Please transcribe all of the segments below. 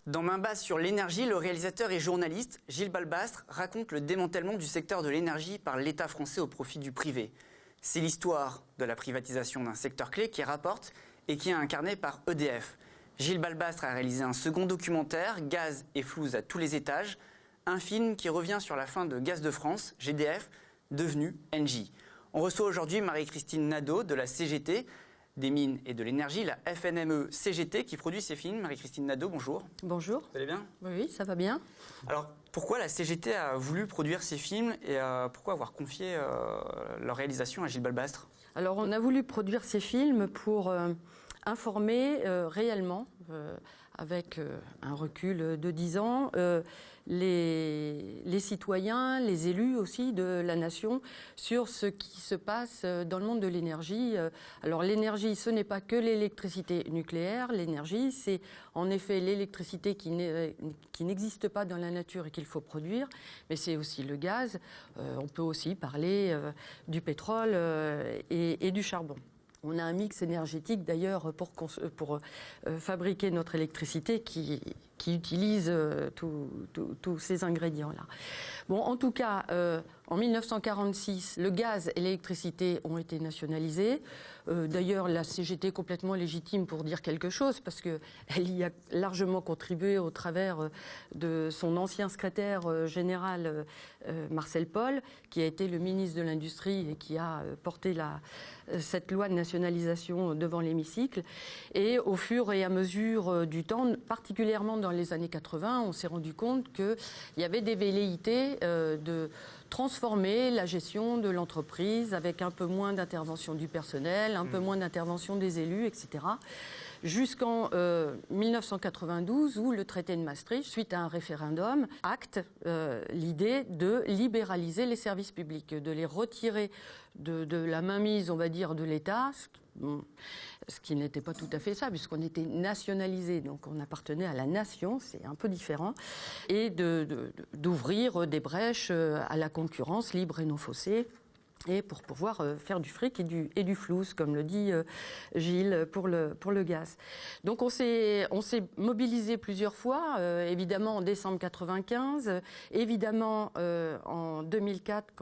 Dans Main basse sur l'énergie, le réalisateur et journaliste Gilles Balbastre raconte le démantèlement du secteur de l'énergie par l'État français au profit du privé. C'est l'histoire de la privatisation d'un secteur clé qui rapporte et qui est incarné par EDF. Gilles Balbastre a réalisé un second documentaire, Gaz et flouze à tous les étages, un film qui revient sur la fin de Gaz de France, GDF, devenu Engie. On reçoit aujourd'hui Marie-Christine Nadeau de la CGT, des mines et de l'énergie, la FNME CGT qui produit ces films. Marie-Christine Nadeau, bonjour. Bonjour. Vous allez bien? Oui, ça va bien. Alors, pourquoi la CGT a voulu produire ces films et pourquoi avoir confié leur réalisation à Gilles Balbastre? Alors, on a voulu produire ces films pour informer réellement, avec un recul de 10 ans, les citoyens, les élus aussi de la nation sur ce qui se passe dans le monde de l'énergie. Alors l'énergie, ce n'est pas que l'électricité nucléaire. L'énergie, c'est en effet l'électricité qui n'existe pas dans la nature et qu'il faut produire, mais c'est aussi le gaz. On peut aussi parler du pétrole et du charbon. On a un mix énergétique d'ailleurs pour fabriquer notre électricité qui utilise tous ces ingrédients-là. Bon, en tout cas, en 1946, le gaz et l'électricité ont été nationalisés. D'ailleurs, la CGT est complètement légitime pour dire quelque chose parce qu'elle y a largement contribué au travers de son ancien secrétaire général, Marcel Paul, qui a été le ministre de l'Industrie et qui a porté cette loi de nationalisation devant l'hémicycle. Et au fur et à mesure du temps, particulièrement dans les années 80, on s'est rendu compte qu'il y avait des velléités de transformer la gestion de l'entreprise avec un peu moins d'intervention du personnel, un peu moins d'intervention des élus, etc. Jusqu'en 1992 où le traité de Maastricht, suite à un référendum, acte l'idée de libéraliser les services publics, de les retirer de la mainmise, on va dire, de l'État, ce qui n'était pas tout à fait ça, puisqu'on était nationalisé, donc on appartenait à la nation, c'est un peu différent, et d'ouvrir des brèches à la concurrence libre et non faussée, et pour pouvoir faire du fric et du flouze, comme le dit Gilles pour le gaz. Donc on s'est mobilisé plusieurs fois, évidemment en décembre 95, évidemment en 2004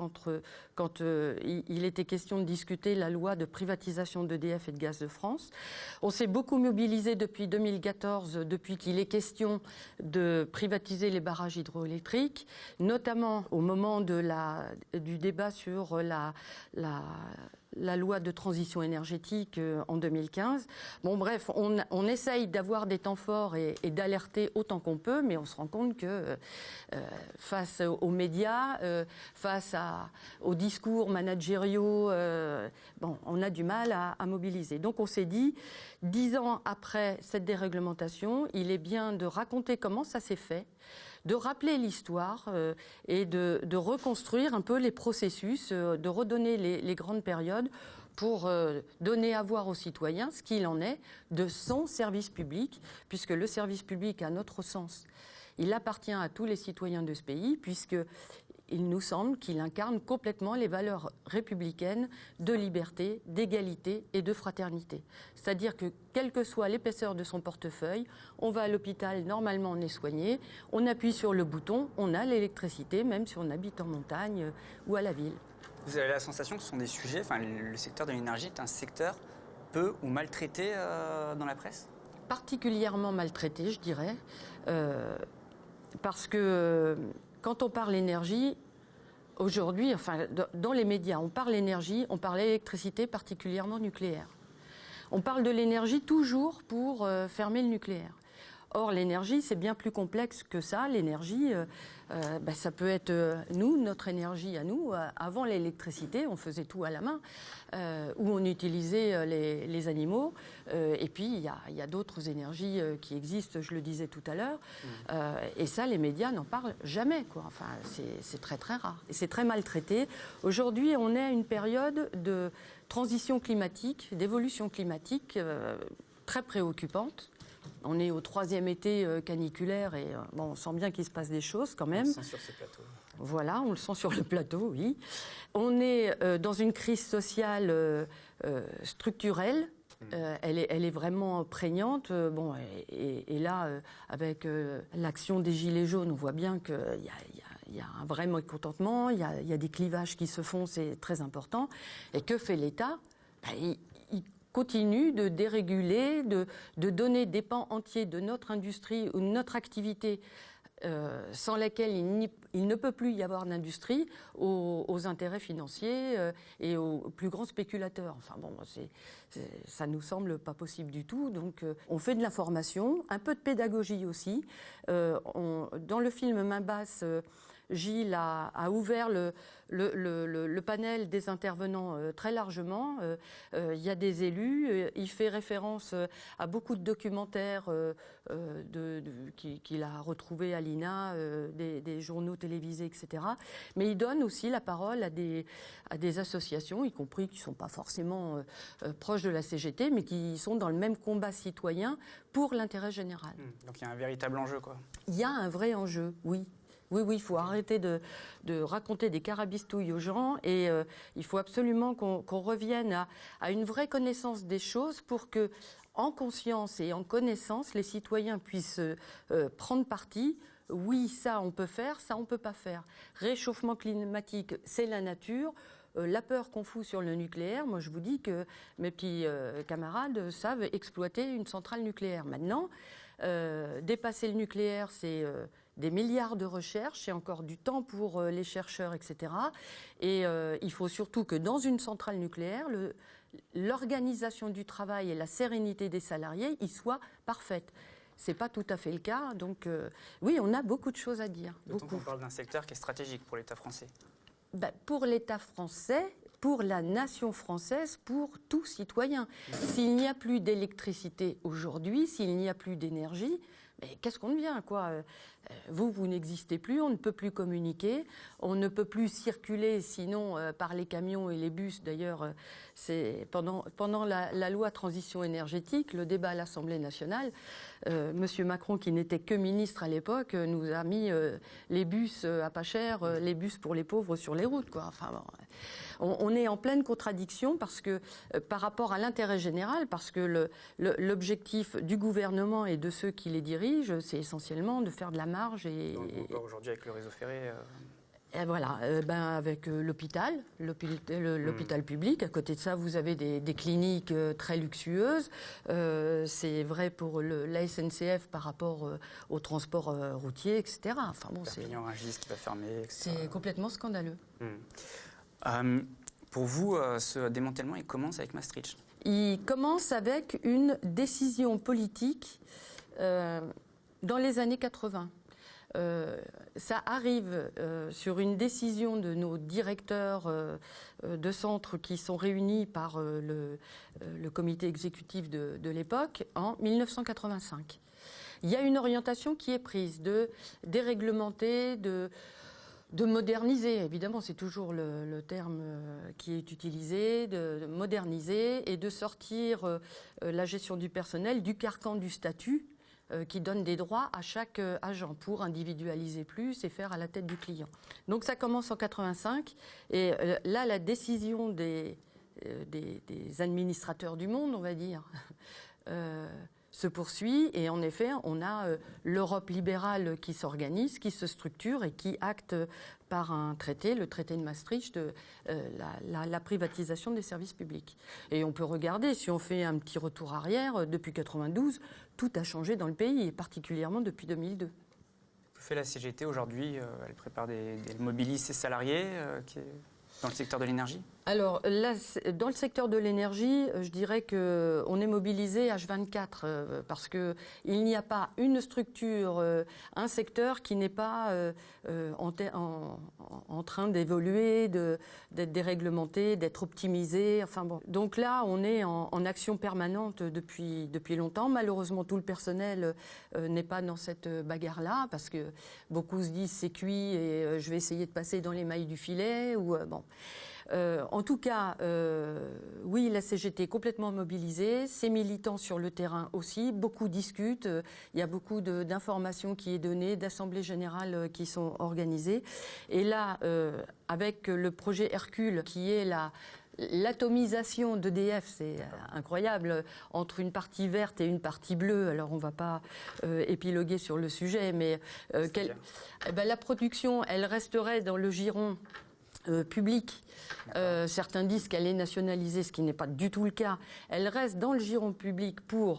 quand il était question de discuter la loi de privatisation d'EDF et de Gaz de France. On s'est beaucoup mobilisé depuis 2014, depuis qu'il est question de privatiser les barrages hydroélectriques, notamment au moment du débat sur la loi de transition énergétique en 2015. Bon, bref, on essaye d'avoir des temps forts et d'alerter autant qu'on peut, mais on se rend compte que face aux médias, face aux discours managériaux, on a du mal à mobiliser. Donc on s'est dit, 10 ans après cette déréglementation, il est bien de raconter comment ça s'est fait, de rappeler l'histoire et de reconstruire un peu les processus, de redonner les grandes périodes pour donner à voir aux citoyens ce qu'il en est de son service public, puisque le service public, à notre sens, il appartient à tous les citoyens de ce pays, puisqu'il nous semble qu'il incarne complètement les valeurs républicaines de liberté, d'égalité et de fraternité. C'est-à-dire que, quelle que soit l'épaisseur de son portefeuille, on va à l'hôpital, normalement on est soigné, on appuie sur le bouton, on a l'électricité, même si on habite en montagne ou à la ville. Vous avez la sensation que ce sont des sujets, le secteur de l'énergie est un secteur peu ou maltraité dans la presse? Particulièrement maltraité, je dirais, parce que quand on parle énergie, aujourd'hui, dans les médias, on parle énergie, on parle électricité, particulièrement nucléaire. On parle de l'énergie toujours pour fermer le nucléaire. Or, l'énergie, c'est bien plus complexe que ça. L'énergie, ça peut être notre énergie à nous. Avant l'électricité, on faisait tout à la main, où on utilisait les animaux. Et puis, il y a d'autres énergies qui existent, je le disais tout à l'heure. Et ça, les médias n'en parlent jamais, quoi. Enfin, c'est très, très rare. Et c'est très maltraité. Aujourd'hui, on est à une période de transition climatique, d'évolution climatique très préoccupante. On est au 3e été caniculaire et on sent bien qu'il se passe des choses quand même. On le sent sur ce plateau. Voilà, on le sent sur le plateau, oui. On est dans une crise sociale structurelle Elle est vraiment prégnante. Bon, et là, avec l'action des Gilets jaunes, on voit bien qu'il y a un vrai mécontentement, il y a des clivages qui se font, c'est très important. Et que fait l'État? Il continue de déréguler, de donner des pans entiers de notre industrie ou de notre activité sans laquelle il ne peut plus y avoir d'industrie aux intérêts financiers et aux plus grands spéculateurs. Enfin bon, ça nous semble pas possible du tout. Donc on fait de l'information, un peu de pédagogie aussi. Dans le film Main basse, Gilles a ouvert le panel des intervenants très largement. Il y a des élus. Il fait référence à beaucoup de documentaires qu'il a retrouvés à l'INA, des journaux télévisés, etc. Mais il donne aussi la parole à des associations, y compris qui ne sont pas forcément proches de la CGT, mais qui sont dans le même combat citoyen pour l'intérêt général. Donc il y a un véritable enjeu, quoi. Il y a un vrai enjeu, oui. Oui, il faut arrêter de raconter des carabistouilles aux gens et il faut absolument qu'on revienne à une vraie connaissance des choses pour que, en conscience et en connaissance, les citoyens puissent prendre parti. Oui, ça on peut faire, ça on peut pas faire. Réchauffement climatique, c'est la nature. La peur qu'on fout sur le nucléaire, moi je vous dis que mes petits camarades savent exploiter une centrale nucléaire. Maintenant, dépasser le nucléaire, c'est des milliards de recherches, c'est encore du temps pour les chercheurs, etc. Et il faut surtout que dans une centrale nucléaire, l'organisation du travail et la sérénité des salariés y soient parfaites. Ce n'est pas tout à fait le cas. Donc oui, on a beaucoup de choses à dire. D'autant qu'on parle d'un secteur qui est stratégique pour l'État français. Pour l'État français, pour la nation française, pour tout citoyen. S'il n'y a plus d'électricité aujourd'hui, s'il n'y a plus d'énergie, mais qu'est-ce qu'on devient, quoi ? Vous n'existez plus, on ne peut plus communiquer, on ne peut plus circuler sinon par les camions et les bus. D'ailleurs, c'est pendant la loi transition énergétique, le débat à l'Assemblée nationale, Monsieur Macron, qui n'était que ministre à l'époque, nous a mis les bus à pas cher, les bus pour les pauvres sur les routes, quoi. Enfin, bon, on est en pleine contradiction parce que par rapport à l'intérêt général, parce que l'objectif du gouvernement et de ceux qui les dirigent, c'est essentiellement de faire de la marge. Encore aujourd'hui avec le réseau ferré. Et voilà, avec l'hôpital public. À côté de ça, vous avez des cliniques très luxueuses. C'est vrai pour la SNCF par rapport au transport routier, etc. Enfin bon, Perpignan-Rungis qui va fermer, etc. C'est complètement scandaleux. Pour vous, ce démantèlement, il commence avec Maastricht? Il commence avec une décision politique dans les années 80. Ça arrive sur une décision de nos directeurs de centres qui sont réunis par le comité exécutif de l'époque en 1985. Il y a une orientation qui est prise de déréglementer, de moderniser, évidemment c'est toujours le terme qui est utilisé, de moderniser et de sortir la gestion du personnel du carcan du statut qui donne des droits à chaque agent pour individualiser plus et faire à la tête du client. Donc ça commence en 85 et là la décision des administrateurs du monde, on va dire, se poursuit et en effet on a l'Europe libérale qui s'organise, qui se structure et qui acte par un traité, le traité de Maastricht, la privatisation des services publics. Et on peut regarder, si on fait un petit retour arrière, depuis 92, tout a changé dans le pays, et particulièrement depuis 2002. Que fait la CGT aujourd'hui? Elle prépare elle mobilise ses salariés dans le secteur de l'énergie? Alors, là, dans le secteur de l'énergie, je dirais qu'on est mobilisé H24 parce qu'il n'y a pas une structure, un secteur qui n'est pas en train d'évoluer, d'être déréglementé, d'être optimisé. Enfin bon. Donc là, on est en action permanente depuis longtemps. Malheureusement, tout le personnel n'est pas dans cette bagarre-là parce que beaucoup se disent c'est cuit et je vais essayer de passer dans les mailles du filet. Bon. En tout cas, oui, la CGT est complètement mobilisée, ses militants sur le terrain aussi, beaucoup discutent, il y a beaucoup d'informations qui est données, d'assemblées générales qui sont organisées. Et là, avec le projet Hercule, qui est l'atomisation d'EDF, c'est incroyable, entre une partie verte et une partie bleue. Alors, on ne va pas épiloguer sur le sujet, mais la production, elle resterait dans le giron public. Certains disent qu'elle est nationalisée, ce qui n'est pas du tout le cas. Elle reste dans le giron public pour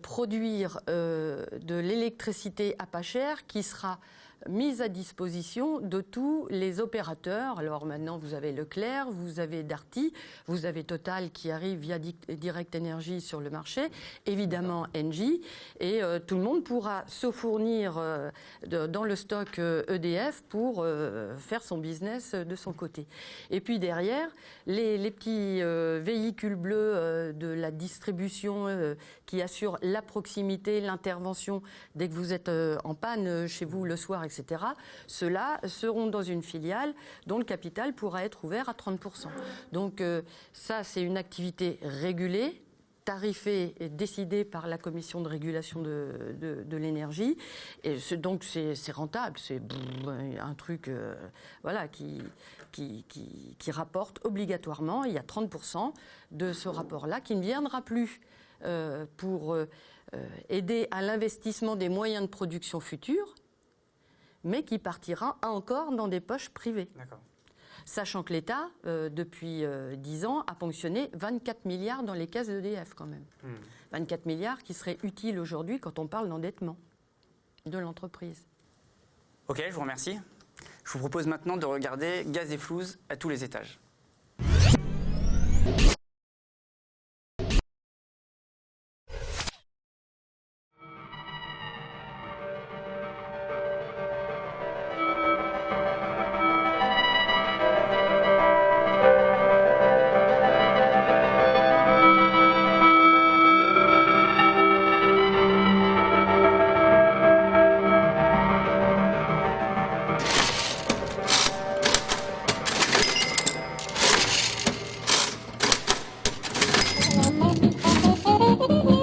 produire de l'électricité à pas cher qui sera mise à disposition de tous les opérateurs. Alors maintenant, vous avez Leclerc, vous avez Darty, vous avez Total qui arrive via Direct Energy sur le marché, évidemment Engie, et tout le monde pourra se fournir dans le stock EDF pour faire son business de son côté. Et puis derrière, les petits véhicules bleus de la distribution qui assurent la proximité, l'intervention dès que vous êtes en panne chez vous le soir, etc. Ceux-là seront dans une filiale dont le capital pourra être ouvert à 30%. Donc ça, c'est une activité régulée, tarifée et décidée par la Commission de régulation de l'énergie. Et donc c'est rentable, c'est un truc qui rapporte obligatoirement. Il y a 30% de ce rapport-là qui ne viendra plus pour aider à l'investissement des moyens de production futurs, mais qui partira encore dans des poches privées. D'accord. Sachant que l'État, depuis 10 ans, a ponctionné 24 milliards dans les caisses d'EDF quand même. 24 milliards qui seraient utiles aujourd'hui quand on parle d'endettement de l'entreprise. Ok, je vous remercie. Je vous propose maintenant de regarder Gaz et Fluze à tous les étages.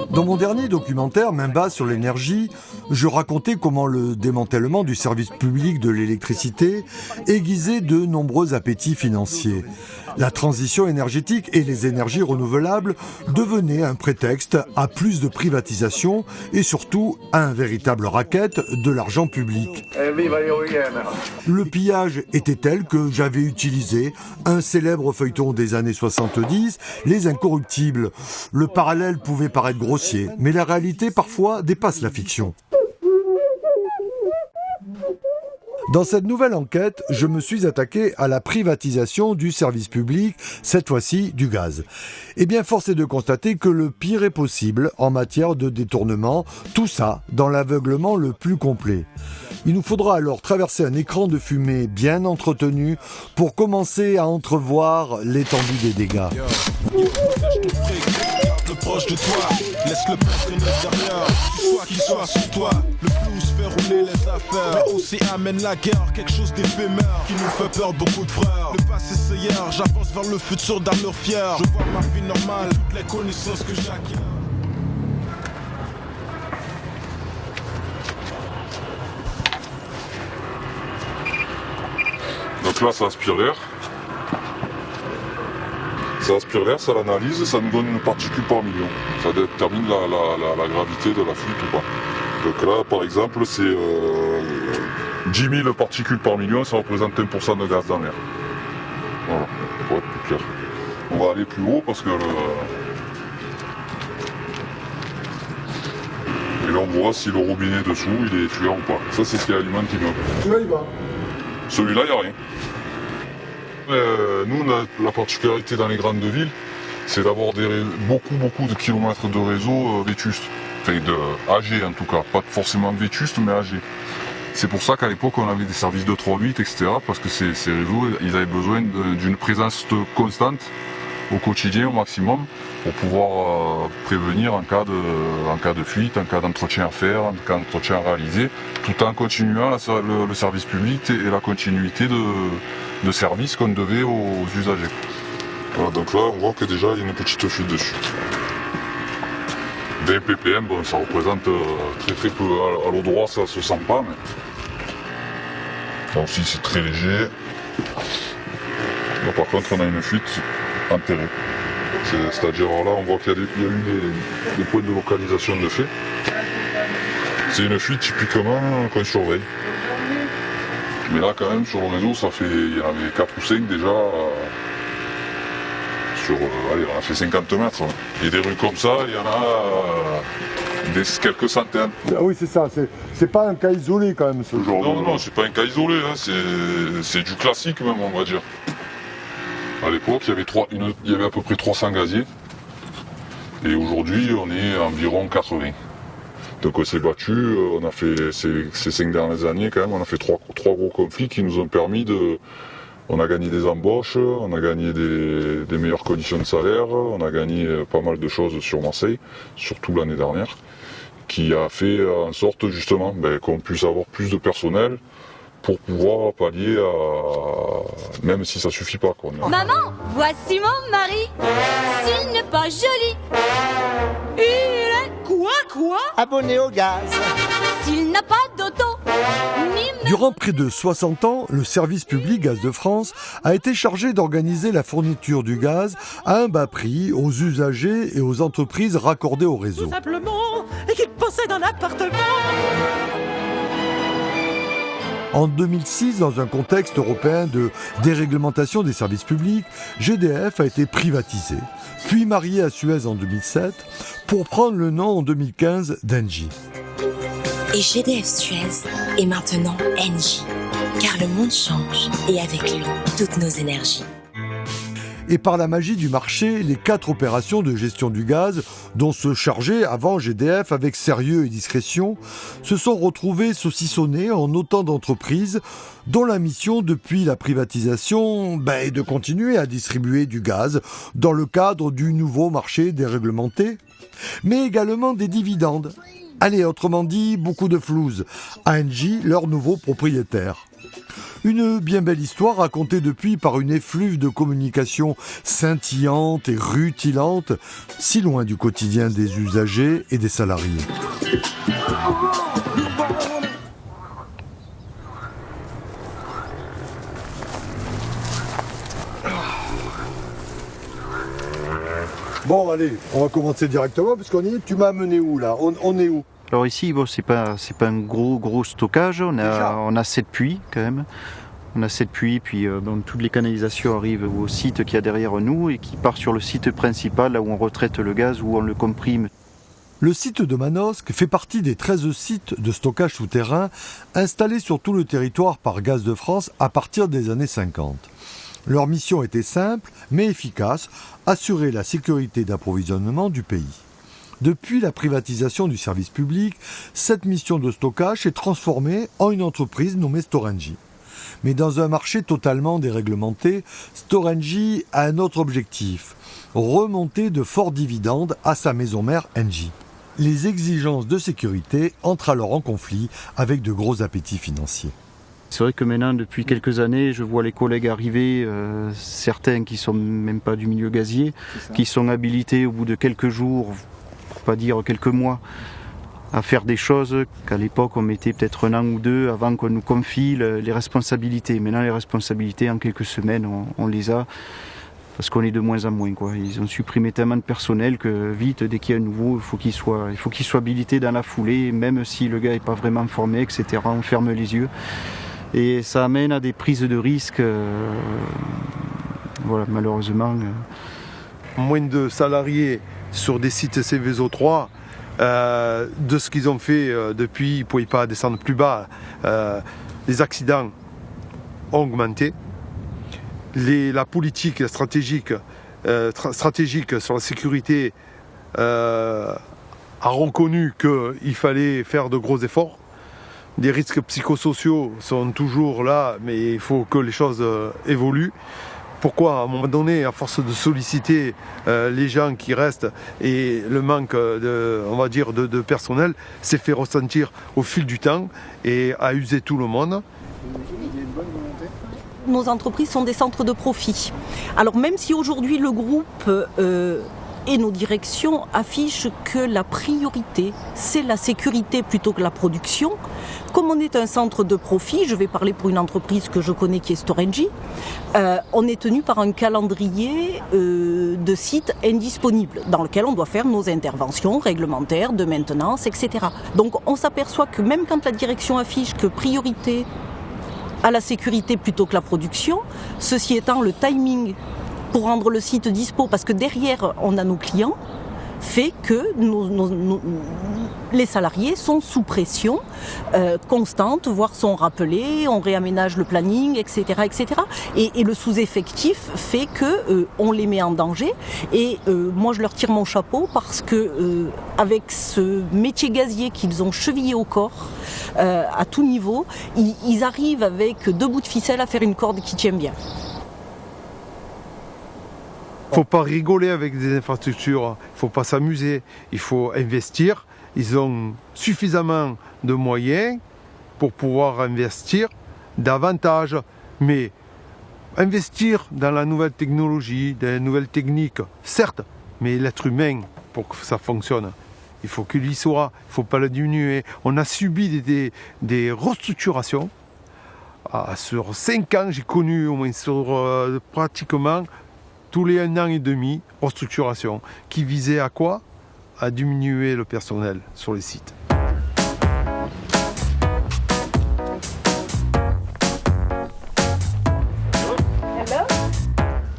Dans mon dernier documentaire, Main basse sur l'énergie, je racontais comment le démantèlement du service public de l'électricité aiguisait de nombreux appétits financiers. La transition énergétique et les énergies renouvelables devenaient un prétexte à plus de privatisation et surtout à un véritable racket de l'argent public. Le pillage était tel que j'avais utilisé un célèbre feuilleton des années 70, Les Incorruptibles. Le parallèle pouvait paraître grossier, mais la réalité parfois dépasse la fiction. Dans cette nouvelle enquête, je me suis attaqué à la privatisation du service public, cette fois-ci du gaz. Eh bien, force est de constater que le pire est possible en matière de détournement, tout ça dans l'aveuglement le plus complet. Il nous faudra alors traverser un écran de fumée bien entretenu pour commencer à entrevoir l'étendue des dégâts. Proche de toi, laisse-le passer derrière, soit qu'il soit sur toi, le blues fait rouler les affaires, mais aussi amène la guerre, quelque chose d'éphémère, qui nous fait peur beaucoup de frères, le passé c'est hier, j'avance vers le futur d'allure fière, je vois ma vie normale, toutes les connaissances que j'acquiers. Donc là ça aspire l'air. Ça aspire l'air, ça l'analyse, ça nous donne une particule par million. Ça détermine la gravité de la fuite ou pas. Donc là, par exemple, c'est 10 000 particules par million, ça représente 1% de gaz dans l'air. Voilà, pour être plus clair. On va aller plus haut parce que... Et là, on voit si le robinet dessous, il est tueur ou pas. Ça, c'est ce qui alimente l'immeuble. Celui-là, il va. Celui-là, il n'y a rien. Nous, la particularité dans les grandes villes, c'est d'avoir beaucoup de kilomètres de réseau vétustes. Enfin, âgés en tout cas, pas forcément vétustes, mais âgés. C'est pour ça qu'à l'époque, on avait des services de 3-8, etc. Parce que ces réseaux, ils avaient besoin d'une présence constante au quotidien, au maximum, pour pouvoir prévenir en cas de fuite, en cas d'entretien à faire, en cas d'entretien à réaliser, tout en continuant le service public et la continuité de service qu'on devait aux usagers. Voilà, donc là, on voit que déjà, il y a une petite fuite dessus. 20 ppm, bon, ça représente très peu. À l'eau droit, ça se sent pas, mais... Là aussi, c'est très léger. Là, par contre, on a une fuite enterrés. C'est-à-dire là, on voit qu'il y a eu des points de localisation de fait. C'est une fuite typiquement qu'on surveille. Mais là, quand même, sur le réseau, il y en avait 4 ou 5 déjà. On a fait 50 mètres. Et des rues comme ça, il y en a quelques centaines. Ah oui, c'est ça. C'est pas un cas isolé quand même, ce genre. Non, c'est pas un cas isolé. Hein. C'est du classique même, on va dire. À l'époque, il y avait à peu près 300 gaziers. Et aujourd'hui, on est environ 80. Donc on s'est battu, on a fait ces 5 dernières années quand même, on a fait trois gros conflits qui nous ont permis on a gagné des embauches, on a gagné des meilleures conditions de salaire, on a gagné pas mal de choses sur Marseille, surtout l'année dernière, qui a fait en sorte justement qu'on puisse avoir plus de personnel pour pouvoir pallier à... même si ça suffit pas. Maman, voici mon mari, s'il n'est pas joli, il est quoi Abonné au gaz. S'il n'a pas d'auto, Durant près de 60 ans, le service public Gaz de France a été chargé d'organiser la fourniture du gaz à un bas prix aux usagers et aux entreprises raccordées au réseau. Tout simplement, et qu'il possède un appartement. En 2006, dans un contexte européen de déréglementation des services publics, GDF a été privatisé, puis marié à Suez en 2007, pour prendre le nom en 2015 d'Engie. Et GDF Suez est maintenant Engie, car le monde change et avec lui, toutes nos énergies. Et par la magie du marché, les 4 opérations de gestion du gaz, dont se chargeait avant GDF avec sérieux et discrétion, se sont retrouvées saucissonnées en autant d'entreprises dont la mission depuis la privatisation est de continuer à distribuer du gaz dans le cadre du nouveau marché déréglementé, mais également des dividendes. Allez, autrement dit, beaucoup de flouze à Engie, leur nouveau propriétaire. Une bien belle histoire racontée depuis par une effluve de communication scintillante et rutilante, si loin du quotidien des usagers et des salariés. Bon, allez, on va commencer directement, puisqu'on y est. Tu m'as amené où, là ? On est où ? Alors ici, c'est pas un gros stockage. On a 7 puits, quand même. On a 7 puits, puis toutes les canalisations arrivent au site qu'il y a derrière nous et qui part sur le site principal, là où on retraite le gaz, où on le comprime. Le site de Manosque fait partie des 13 sites de stockage souterrain installés sur tout le territoire par Gaz de France à partir des années 50. Leur mission était simple, mais efficace, assurer la sécurité d'approvisionnement du pays. Depuis la privatisation du service public, cette mission de stockage est transformée en une entreprise nommée Storengy. Mais dans un marché totalement déréglementé, Storengy a un autre objectif, remonter de forts dividendes à sa maison mère Engie. Les exigences de sécurité entrent alors en conflit avec de gros appétits financiers. C'est vrai que maintenant, depuis quelques années, je vois les collègues arriver, certains qui ne sont même pas du milieu gazier, qui sont habilités au bout de quelques jours, pour pas dire quelques mois, à faire des choses qu'à l'époque on mettait peut-être 1 an ou 2 avant qu'on nous confie les responsabilités. Maintenant, les responsabilités, en quelques semaines, on les a, parce qu'on est de moins en moins, quoi. Ils ont supprimé tellement de personnel que vite, dès qu'il y a un nouveau, il faut qu'il soit habilité dans la foulée, même si le gars n'est pas vraiment formé, etc. On ferme les yeux. Et ça amène à des prises de risques, malheureusement. Moins de salariés sur des sites Seveso 3, de ce qu'ils ont fait depuis, ils ne pouvaient pas descendre plus bas. Les accidents ont augmenté. La politique stratégique sur la sécurité a reconnu qu'il fallait faire de gros efforts. Les risques psychosociaux sont toujours là, mais il faut que les choses évoluent. Pourquoi, à un moment donné, à force de solliciter les gens qui restent et le manque de personnel, s'est fait ressentir au fil du temps et a usé tout le monde. Nos entreprises sont des centres de profit. Alors même si aujourd'hui le groupe et nos directions affichent que la priorité, c'est la sécurité plutôt que la production. Comme on est un centre de profit, je vais parler pour une entreprise que je connais qui est Storengy, on est tenu par un calendrier de sites indisponibles dans lequel on doit faire nos interventions réglementaires, de maintenance, etc. Donc on s'aperçoit que même quand la direction affiche que priorité à la sécurité plutôt que la production, ceci étant, le timing pour rendre le site dispo, parce que derrière on a nos clients, fait que les salariés sont sous pression constante, voire sont rappelés, on réaménage le planning, etc. etc. Et le sous-effectif fait qu'on les met en danger. Et moi je leur tire mon chapeau parce que avec ce métier gazier qu'ils ont chevillé au corps, à tout niveau, ils arrivent avec 2 bouts de ficelle à faire une corde qui tient bien. Il ne faut pas rigoler avec des infrastructures, il ne faut pas s'amuser, il faut investir. Ils ont suffisamment de moyens pour pouvoir investir davantage. Mais investir dans la nouvelle technologie, dans les nouvelles techniques, certes, mais l'être humain, pour que ça fonctionne, il faut qu'il y soit, il ne faut pas le diminuer. On a subi des restructurations. Sur 5 ans, j'ai connu au moins pratiquement tous les 1 an et demi, restructuration, qui visait à quoi? À diminuer le personnel sur les sites. Hello.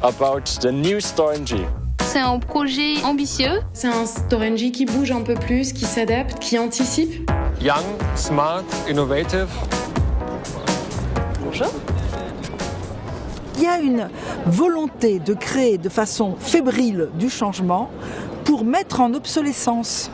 About the new Storengy. C'est un projet ambitieux. C'est un Storengy qui bouge un peu plus, qui s'adapte, qui anticipe. Young, smart, innovative. Bonjour. Il y a une volonté de créer de façon fébrile du changement pour mettre en obsolescence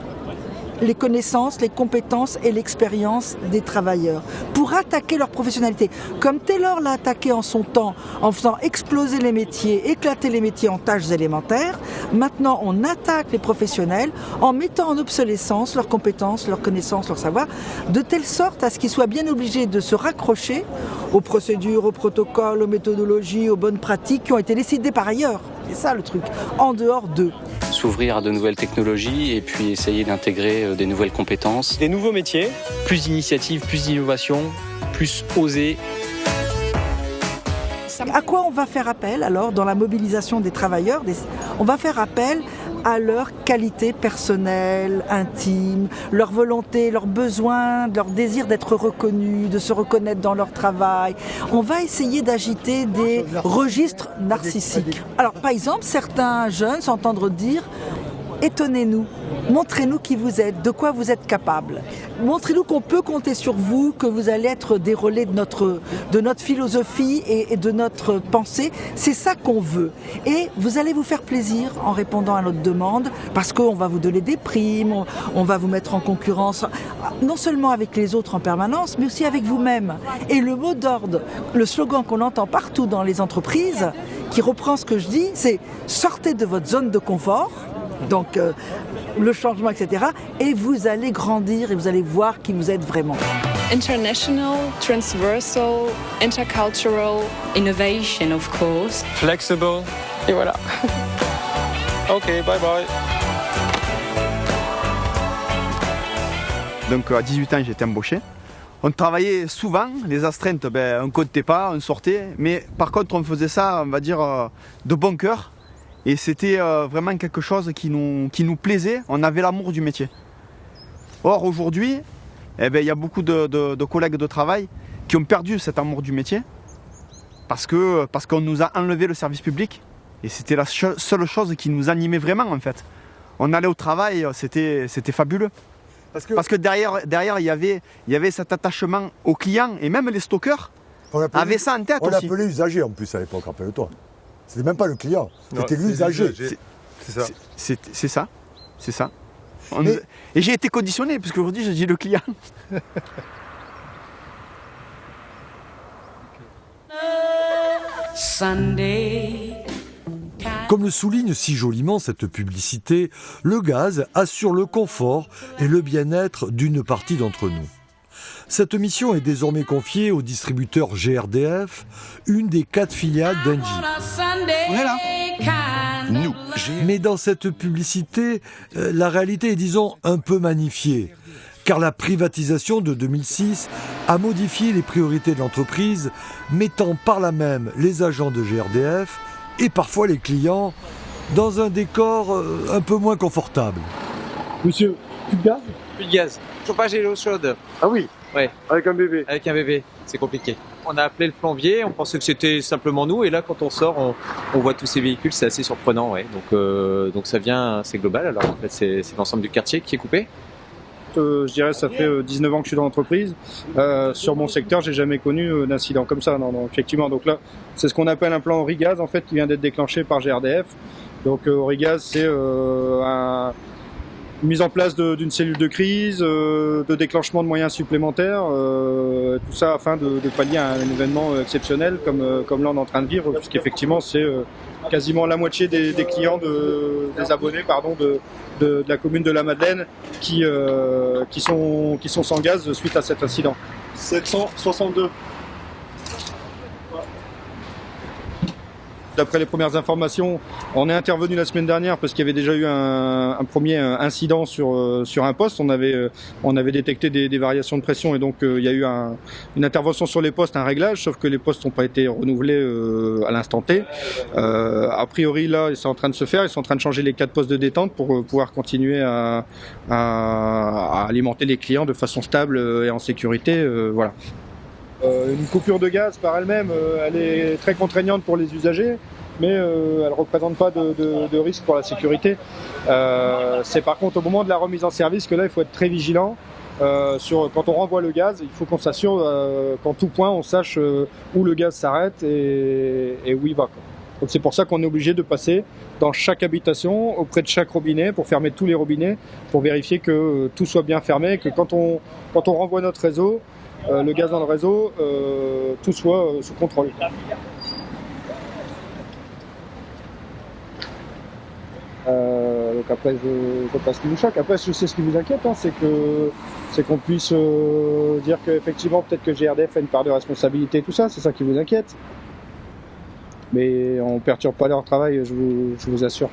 les connaissances, les compétences et l'expérience des travailleurs, pour attaquer leur professionnalité. Comme Taylor l'a attaqué en son temps, en faisant exploser les métiers, éclater les métiers en tâches élémentaires, maintenant on attaque les professionnels en mettant en obsolescence leurs compétences, leurs connaissances, leurs savoirs, de telle sorte à ce qu'ils soient bien obligés de se raccrocher aux procédures, aux protocoles, aux méthodologies, aux bonnes pratiques qui ont été décidées par ailleurs. C'est ça le truc, en dehors d'eux. S'ouvrir à de nouvelles technologies et puis essayer d'intégrer des nouvelles compétences. Des nouveaux métiers. Plus d'initiatives, plus d'innovation, plus oser. À quoi on va faire appel alors dans la mobilisation des travailleurs? On va faire appel à leur qualité personnelle, intime, leur volonté, leur besoin, leur désir d'être reconnus, de se reconnaître dans leur travail. On va essayer d'agiter des registres narcissiques. Alors par exemple, certains jeunes s'entendent dire « étonnez-nous ». Montrez-nous qui vous êtes, de quoi vous êtes capable. Montrez-nous qu'on peut compter sur vous, que vous allez être des relais de notre philosophie et de notre pensée. C'est ça qu'on veut. Et vous allez vous faire plaisir en répondant à notre demande, parce qu'on va vous donner des primes, on va vous mettre en concurrence, non seulement avec les autres en permanence, mais aussi avec vous-même. Et le mot d'ordre, le slogan qu'on entend partout dans les entreprises, qui reprend ce que je dis, c'est « sortez de votre zone de confort ». Donc le changement, etc. Et vous allez grandir et vous allez voir qui vous êtes vraiment. International, transversal, intercultural, innovation of course. Flexible. Et voilà. Ok, bye bye. Donc à 18 ans, j'ai été embauché. On travaillait souvent, les astreintes, on ne comptait pas, on sortait. Mais par contre, on faisait ça, on va dire, de bon cœur. Et c'était vraiment quelque chose qui nous plaisait, on avait l'amour du métier. Or aujourd'hui, il y a beaucoup de collègues de travail qui ont perdu cet amour du métier parce qu'on nous a enlevé le service public et c'était la seule chose qui nous animait vraiment en fait. On allait au travail, c'était fabuleux. Parce que derrière il y avait cet attachement aux clients et même les stockeurs avaient ça en tête aussi. On l'appelait usager en plus à l'époque, rappelle-toi. C'était même pas le client, c'était l'usager. C'est ça. Et j'ai été conditionné, parce qu'aujourd'hui je dis le client. Comme le souligne si joliment cette publicité, le gaz assure le confort et le bien-être d'une partie d'entre nous. Cette mission est désormais confiée au distributeur GRDF, une des 4 filiales d'Engie. Voilà. Nous, Mais dans cette publicité, la réalité est, disons, un peu magnifiée. Car la privatisation de 2006 a modifié les priorités de l'entreprise, mettant par là même les agents de GRDF et parfois les clients dans un décor un peu moins confortable. Monsieur, plus de gaz ? Plus de gaz. Chauffage et l'eau chaude. Ah oui. Ouais. Avec un bébé. Avec un bébé, c'est compliqué. On a appelé le plombier, on pensait que c'était simplement nous, et là quand on sort, on voit tous ces véhicules, c'est assez surprenant, ouais. Donc ça vient, c'est global. Alors en fait c'est l'ensemble du quartier qui est coupé. Je dirais ça fait 19 ans que je suis dans l'entreprise. Sur mon secteur, j'ai jamais connu d'incident comme ça. Non, effectivement. Donc là, c'est ce qu'on appelle un plan Aurigaz en fait, qui vient d'être déclenché par GRDF. Donc Aurigaz, c'est une mise en place d'une cellule de crise, de déclenchement de moyens supplémentaires, tout ça afin de pallier à un événement exceptionnel comme là on est en train de vivre, puisqu'effectivement c'est quasiment la moitié des clients, des abonnés de la commune de la Madeleine qui sont sans gaz suite à cet incident. 762. D'après les premières informations, on est intervenu la semaine dernière parce qu'il y avait déjà eu un premier incident sur un poste. On avait détecté des variations de pression et donc il y a eu une intervention sur les postes, un réglage, sauf que les postes n'ont pas été renouvelés à l'instant T. A priori là, c'est en train de se faire. Ils sont en train de changer les 4 postes de détente pour pouvoir continuer à alimenter les clients de façon stable et en sécurité. Voilà. Une coupure de gaz par elle-même, elle est très contraignante pour les usagers, mais elle ne représente pas de risque pour la sécurité. C'est par contre au moment de la remise en service que là il faut être très vigilant. Quand on renvoie le gaz, il faut qu'on s'assure qu'en tout point on sache où le gaz s'arrête et où il va. Donc c'est pour ça qu'on est obligé de passer dans chaque habitation, auprès de chaque robinet, pour fermer tous les robinets, pour vérifier que tout soit bien fermé, que quand on renvoie notre réseau, le gaz dans le réseau, tout soit sous contrôle. Donc après, je passe ce qui vous choque. Après, je sais ce qui vous inquiète, hein, c'est qu'on puisse dire qu'effectivement, peut-être que GRDF a une part de responsabilité, tout ça, c'est ça qui vous inquiète. Mais on ne perturbe pas leur travail, je vous assure.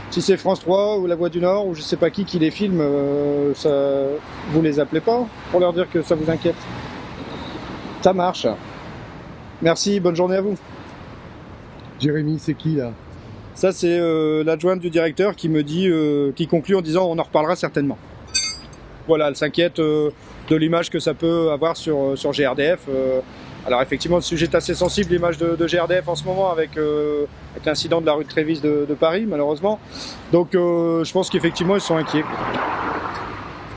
Si c'est France 3 ou La Voix du Nord ou je sais pas qui les filme, vous les appelez pas pour leur dire que ça vous inquiète. Ça marche. Merci, bonne journée à vous. Jérémy, c'est qui là? Ça c'est l'adjointe du directeur qui me dit, qui conclut en disant on en reparlera certainement. Voilà, elle s'inquiète de l'image que ça peut avoir sur GRDF. Alors effectivement, le sujet est assez sensible, l'image de GRDF en ce moment avec l'incident de la rue de Trévise de Paris, malheureusement. Donc je pense qu'effectivement, ils sont inquiets.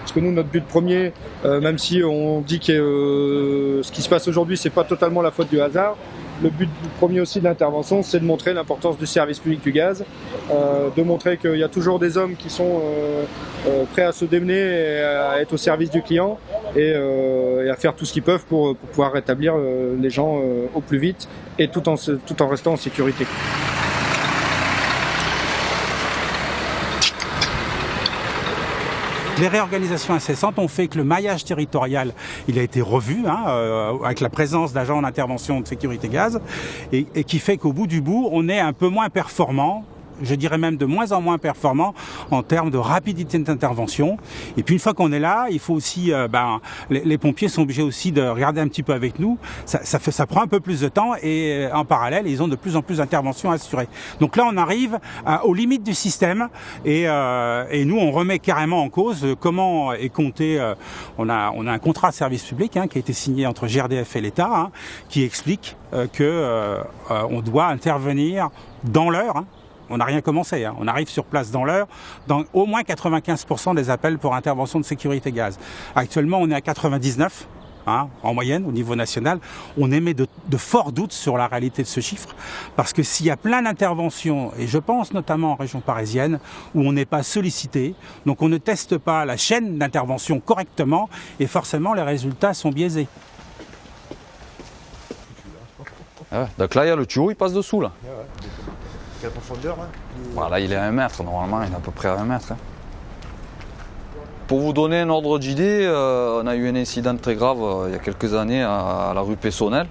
Parce que nous, notre but premier, même si on dit que ce qui se passe aujourd'hui, c'est pas totalement la faute du hasard, le but premier aussi de l'intervention, c'est de montrer l'importance du service public du gaz, de montrer qu'il y a toujours des hommes qui sont prêts à se démener et à être au service du client et à faire tout ce qu'ils peuvent pour pouvoir rétablir les gens au plus vite et tout en restant en sécurité. Les réorganisations incessantes ont fait que le maillage territorial, il a été revu, avec la présence d'agents en intervention de sécurité gaz, et qui fait qu'au bout du bout, on est un peu moins performant, je dirais même de moins en moins performant en termes de rapidité d'intervention. Et puis une fois qu'on est là, il faut aussi, les pompiers sont obligés aussi de regarder un petit peu avec nous. Ça prend un peu plus de temps et en parallèle, ils ont de plus en plus d'interventions assurées. Donc là, on arrive aux limites du système et nous, on remet carrément en cause comment est compté. On a un contrat de service public qui a été signé entre GRDF et l'État, qui explique qu'on doit intervenir dans l'heure. On n'a rien commencé, on arrive sur place dans l'heure, dans au moins 95% des appels pour intervention de sécurité gaz. Actuellement, on est à 99, en moyenne, au niveau national. On émet de forts doutes sur la réalité de ce chiffre, parce que s'il y a plein d'interventions, et je pense notamment en région parisienne, où on n'est pas sollicité, donc on ne teste pas la chaîne d'intervention correctement, et forcément les résultats sont biaisés. Donc là, il y a le tuyau, il passe dessous, là. Quelle profondeur là? Voilà, il est à 1 mètre, normalement, il est à peu près à 1 mètre. Pour vous donner un ordre d'idée, on a eu un incident très grave il y a quelques années à la rue Pessonnel.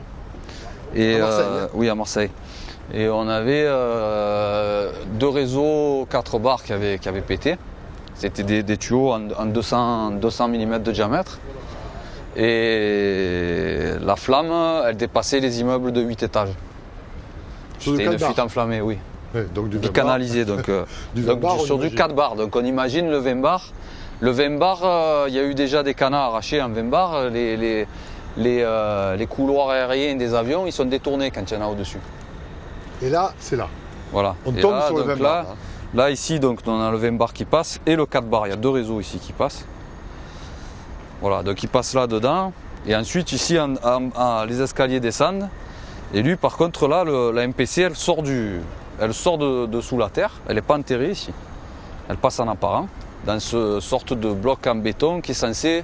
À Marseille, Oui, à Marseille. Et on avait 2 réseaux 4 bars qui avaient pété. C'était des tuyaux en 200 mm de diamètre. Et la flamme, elle dépassait les immeubles de 8 étages. C'était une fuite enflammée, oui. Ouais, donc du canalisé, donc, sur du 4 bars. Donc on imagine le 20 bars. Le 20 bars, il y a eu déjà des canards arrachés en 20 bars. Les couloirs aériens des avions, ils sont détournés quand il y en a au-dessus. Et là, c'est là. Voilà. On tombe sur le 20 bars. Là, ici, donc, on a le 20 bar qui passe et le 4 bar. Il y a 2 réseaux ici qui passent. Voilà, donc il passe là-dedans. Et ensuite, ici, les escaliers descendent. Et lui, par contre, là, la MPC, elle sort de sous la terre. Elle n'est pas enterrée ici. Elle passe en apparent dans ce sorte de bloc en béton qui est censé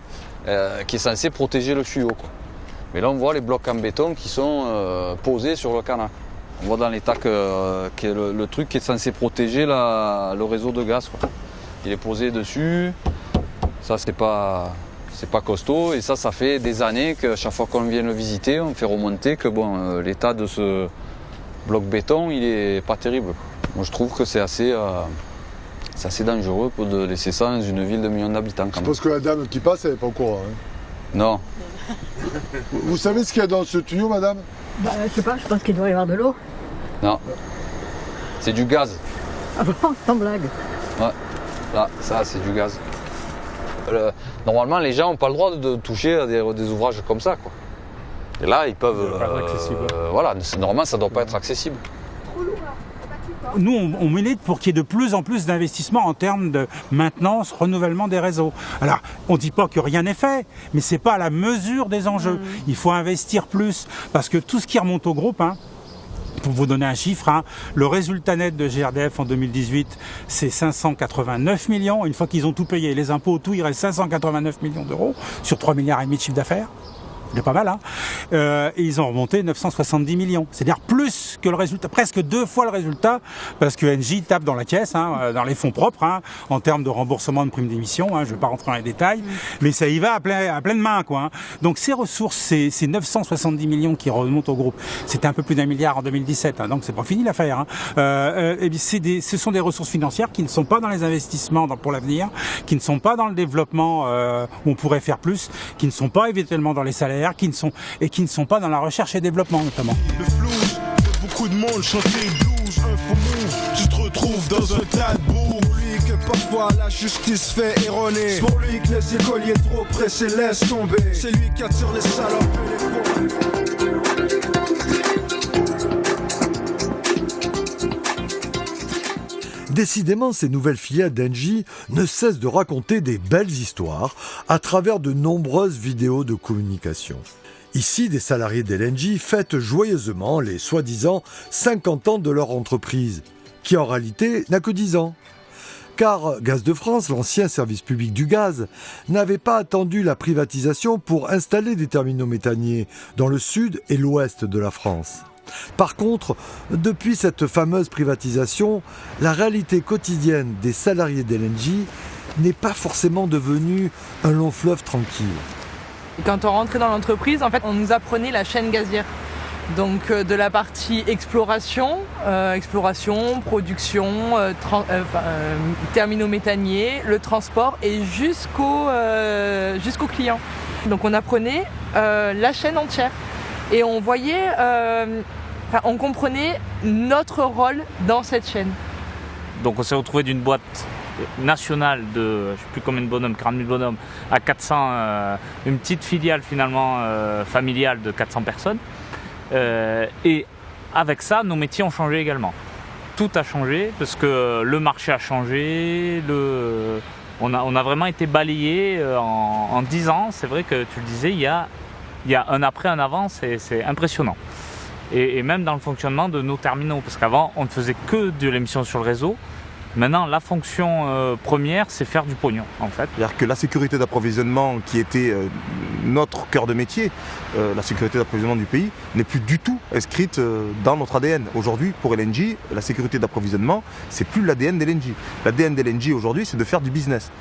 protéger le tuyau, quoi. Mais là, on voit les blocs en béton qui sont posés sur le canal. On voit dans l'état que le truc qui est censé protéger le réseau de gaz, quoi. Il est posé dessus. Ça, c'est pas costaud. Et ça fait des années que chaque fois qu'on vient le visiter, on fait remonter que l'état de ce bloc béton, il est pas terrible, quoi. Moi, je trouve que c'est assez dangereux de laisser ça dans une ville de millions d'habitants. Je pense que la dame qui passe, elle n'est pas au courant. Hein. Non. Vous savez ce qu'il y a dans ce tuyau, madame? Je sais pas, je pense qu'il doit y avoir de l'eau. Non. C'est du gaz. Ah bon, sans blague. Ouais. Là, ça, c'est du gaz. Normalement, les gens n'ont pas le droit de toucher à des ouvrages comme ça, quoi. Et là, ils peuvent... voilà, normalement, ça ne doit pas être accessible. Nous, on milite pour qu'il y ait de plus en plus d'investissements en termes de maintenance, renouvellement des réseaux. Alors, on ne dit pas que rien n'est fait, mais ce n'est pas à la mesure des enjeux. Il faut investir plus, parce que tout ce qui remonte au groupe, pour vous donner un chiffre, le résultat net de GRDF en 2018, c'est 589 millions. Une fois qu'ils ont tout payé, les impôts, tout, il reste 589 millions d'euros sur 3,5 milliards de chiffre d'affaires. C'est pas mal, et ils ont remonté 970 millions. C'est-à-dire plus que le résultat, presque 2 fois le résultat, parce que Engie tape dans la caisse, dans les fonds propres, en termes de remboursement de primes d'émission. Je ne vais pas rentrer dans les détails, mais ça y va à pleine main, quoi. Donc ces ressources, ces 970 millions qui remontent au groupe, c'était un peu plus d'1 milliard en 2017, donc c'est pas fini l'affaire. Ce sont des ressources financières qui ne sont pas dans les investissements pour l'avenir, qui ne sont pas dans le développement où on pourrait faire plus, qui ne sont pas éventuellement dans les salaires, qui ne sont pas dans la recherche et développement notamment. Le blues fait beaucoup de monde chanter blues, un faux move, tu te retrouves dans un tas de boue. Pour lui que parfois la justice fait erroner, c'est pour lui que les écoliers trop pressés laissent tomber, c'est lui qui attire les salopes et les faux. Décidément, ces nouvelles filiales d'Engie ne cessent de raconter des belles histoires à travers de nombreuses vidéos de communication. Ici, des salariés d'LNG fêtent joyeusement les soi-disant 50 ans de leur entreprise, qui en réalité n'a que 10 ans. Car Gaz de France, l'ancien service public du gaz, n'avait pas attendu la privatisation pour installer des terminaux méthaniers dans le sud et l'ouest de la France. Par contre, depuis cette fameuse privatisation, la réalité quotidienne des salariés d'LNG n'est pas forcément devenue un long fleuve tranquille. Quand on rentrait dans l'entreprise, en fait, on nous apprenait la chaîne gazière. Donc de la partie exploration, production, terminaux méthaniers, le transport et jusqu'au client. Donc on apprenait la chaîne entière. Et on voyait, on comprenait notre rôle dans cette chaîne. Donc on s'est retrouvé d'une boîte nationale de, je ne sais plus combien de bonhommes, 40 000 bonhommes, à 400, une petite filiale finalement familiale de 400 personnes. Et avec ça, nos métiers ont changé également. Tout a changé parce que le marché a changé, on a vraiment été balayé en 10 ans. C'est vrai que tu le disais, il y a un après, un avant, c'est impressionnant. Et même dans le fonctionnement de nos terminaux, parce qu'avant, on ne faisait que de l'émission sur le réseau. Maintenant, la fonction première, c'est faire du pognon, en fait. C'est-à-dire que la sécurité d'approvisionnement, qui était notre cœur de métier, la sécurité d'approvisionnement du pays, n'est plus du tout inscrite dans notre ADN. Aujourd'hui, pour LNG, la sécurité d'approvisionnement, c'est plus l'ADN d'LNG. L'ADN d'LNG aujourd'hui, c'est de faire du business.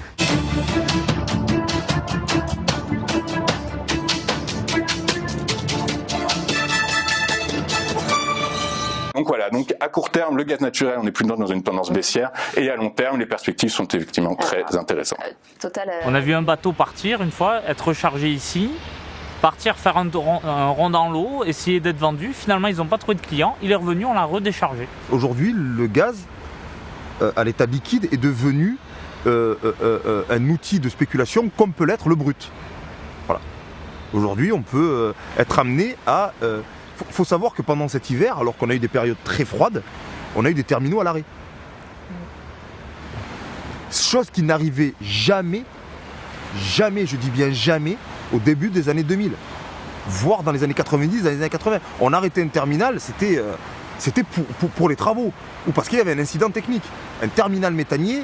Donc voilà, donc à court terme, le gaz naturel, on est plus dans une tendance baissière, et à long terme, les perspectives sont effectivement très intéressantes. On a vu un bateau partir une fois, être rechargé ici, partir faire un rond dans l'eau, essayer d'être vendu. Finalement, ils n'ont pas trouvé de clients. Il est revenu, on l'a redéchargé. Aujourd'hui, le gaz, à l'état liquide, est devenu un outil de spéculation comme peut l'être le brut. Voilà. Aujourd'hui, on peut être amené à... faut savoir que pendant cet hiver, alors qu'on a eu des périodes très froides, on a eu des terminaux à l'arrêt. Chose qui n'arrivait jamais, je dis bien jamais, au début des années 2000, voire dans les années 90, dans les années 80. On arrêtait un terminal, c'était pour les travaux, ou parce qu'il y avait un incident technique. Un terminal méthanier,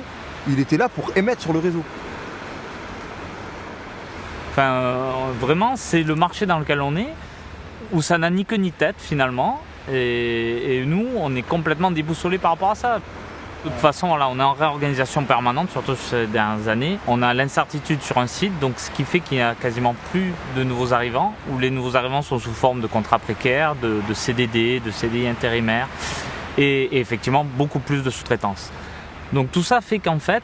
il était là pour émettre sur le réseau. Enfin, vraiment, c'est le marché dans lequel on est, où ça n'a ni queue ni tête finalement, et nous, on est complètement déboussolés par rapport à ça. De toute façon, voilà, on est en réorganisation permanente, surtout ces dernières années. On a l'incertitude sur un site, donc ce qui fait qu'il n'y a quasiment plus de nouveaux arrivants, où les nouveaux arrivants sont sous forme de contrats précaires, de CDD, de CDI intérimaires, et effectivement beaucoup plus de sous-traitance. Donc tout ça fait qu'en fait,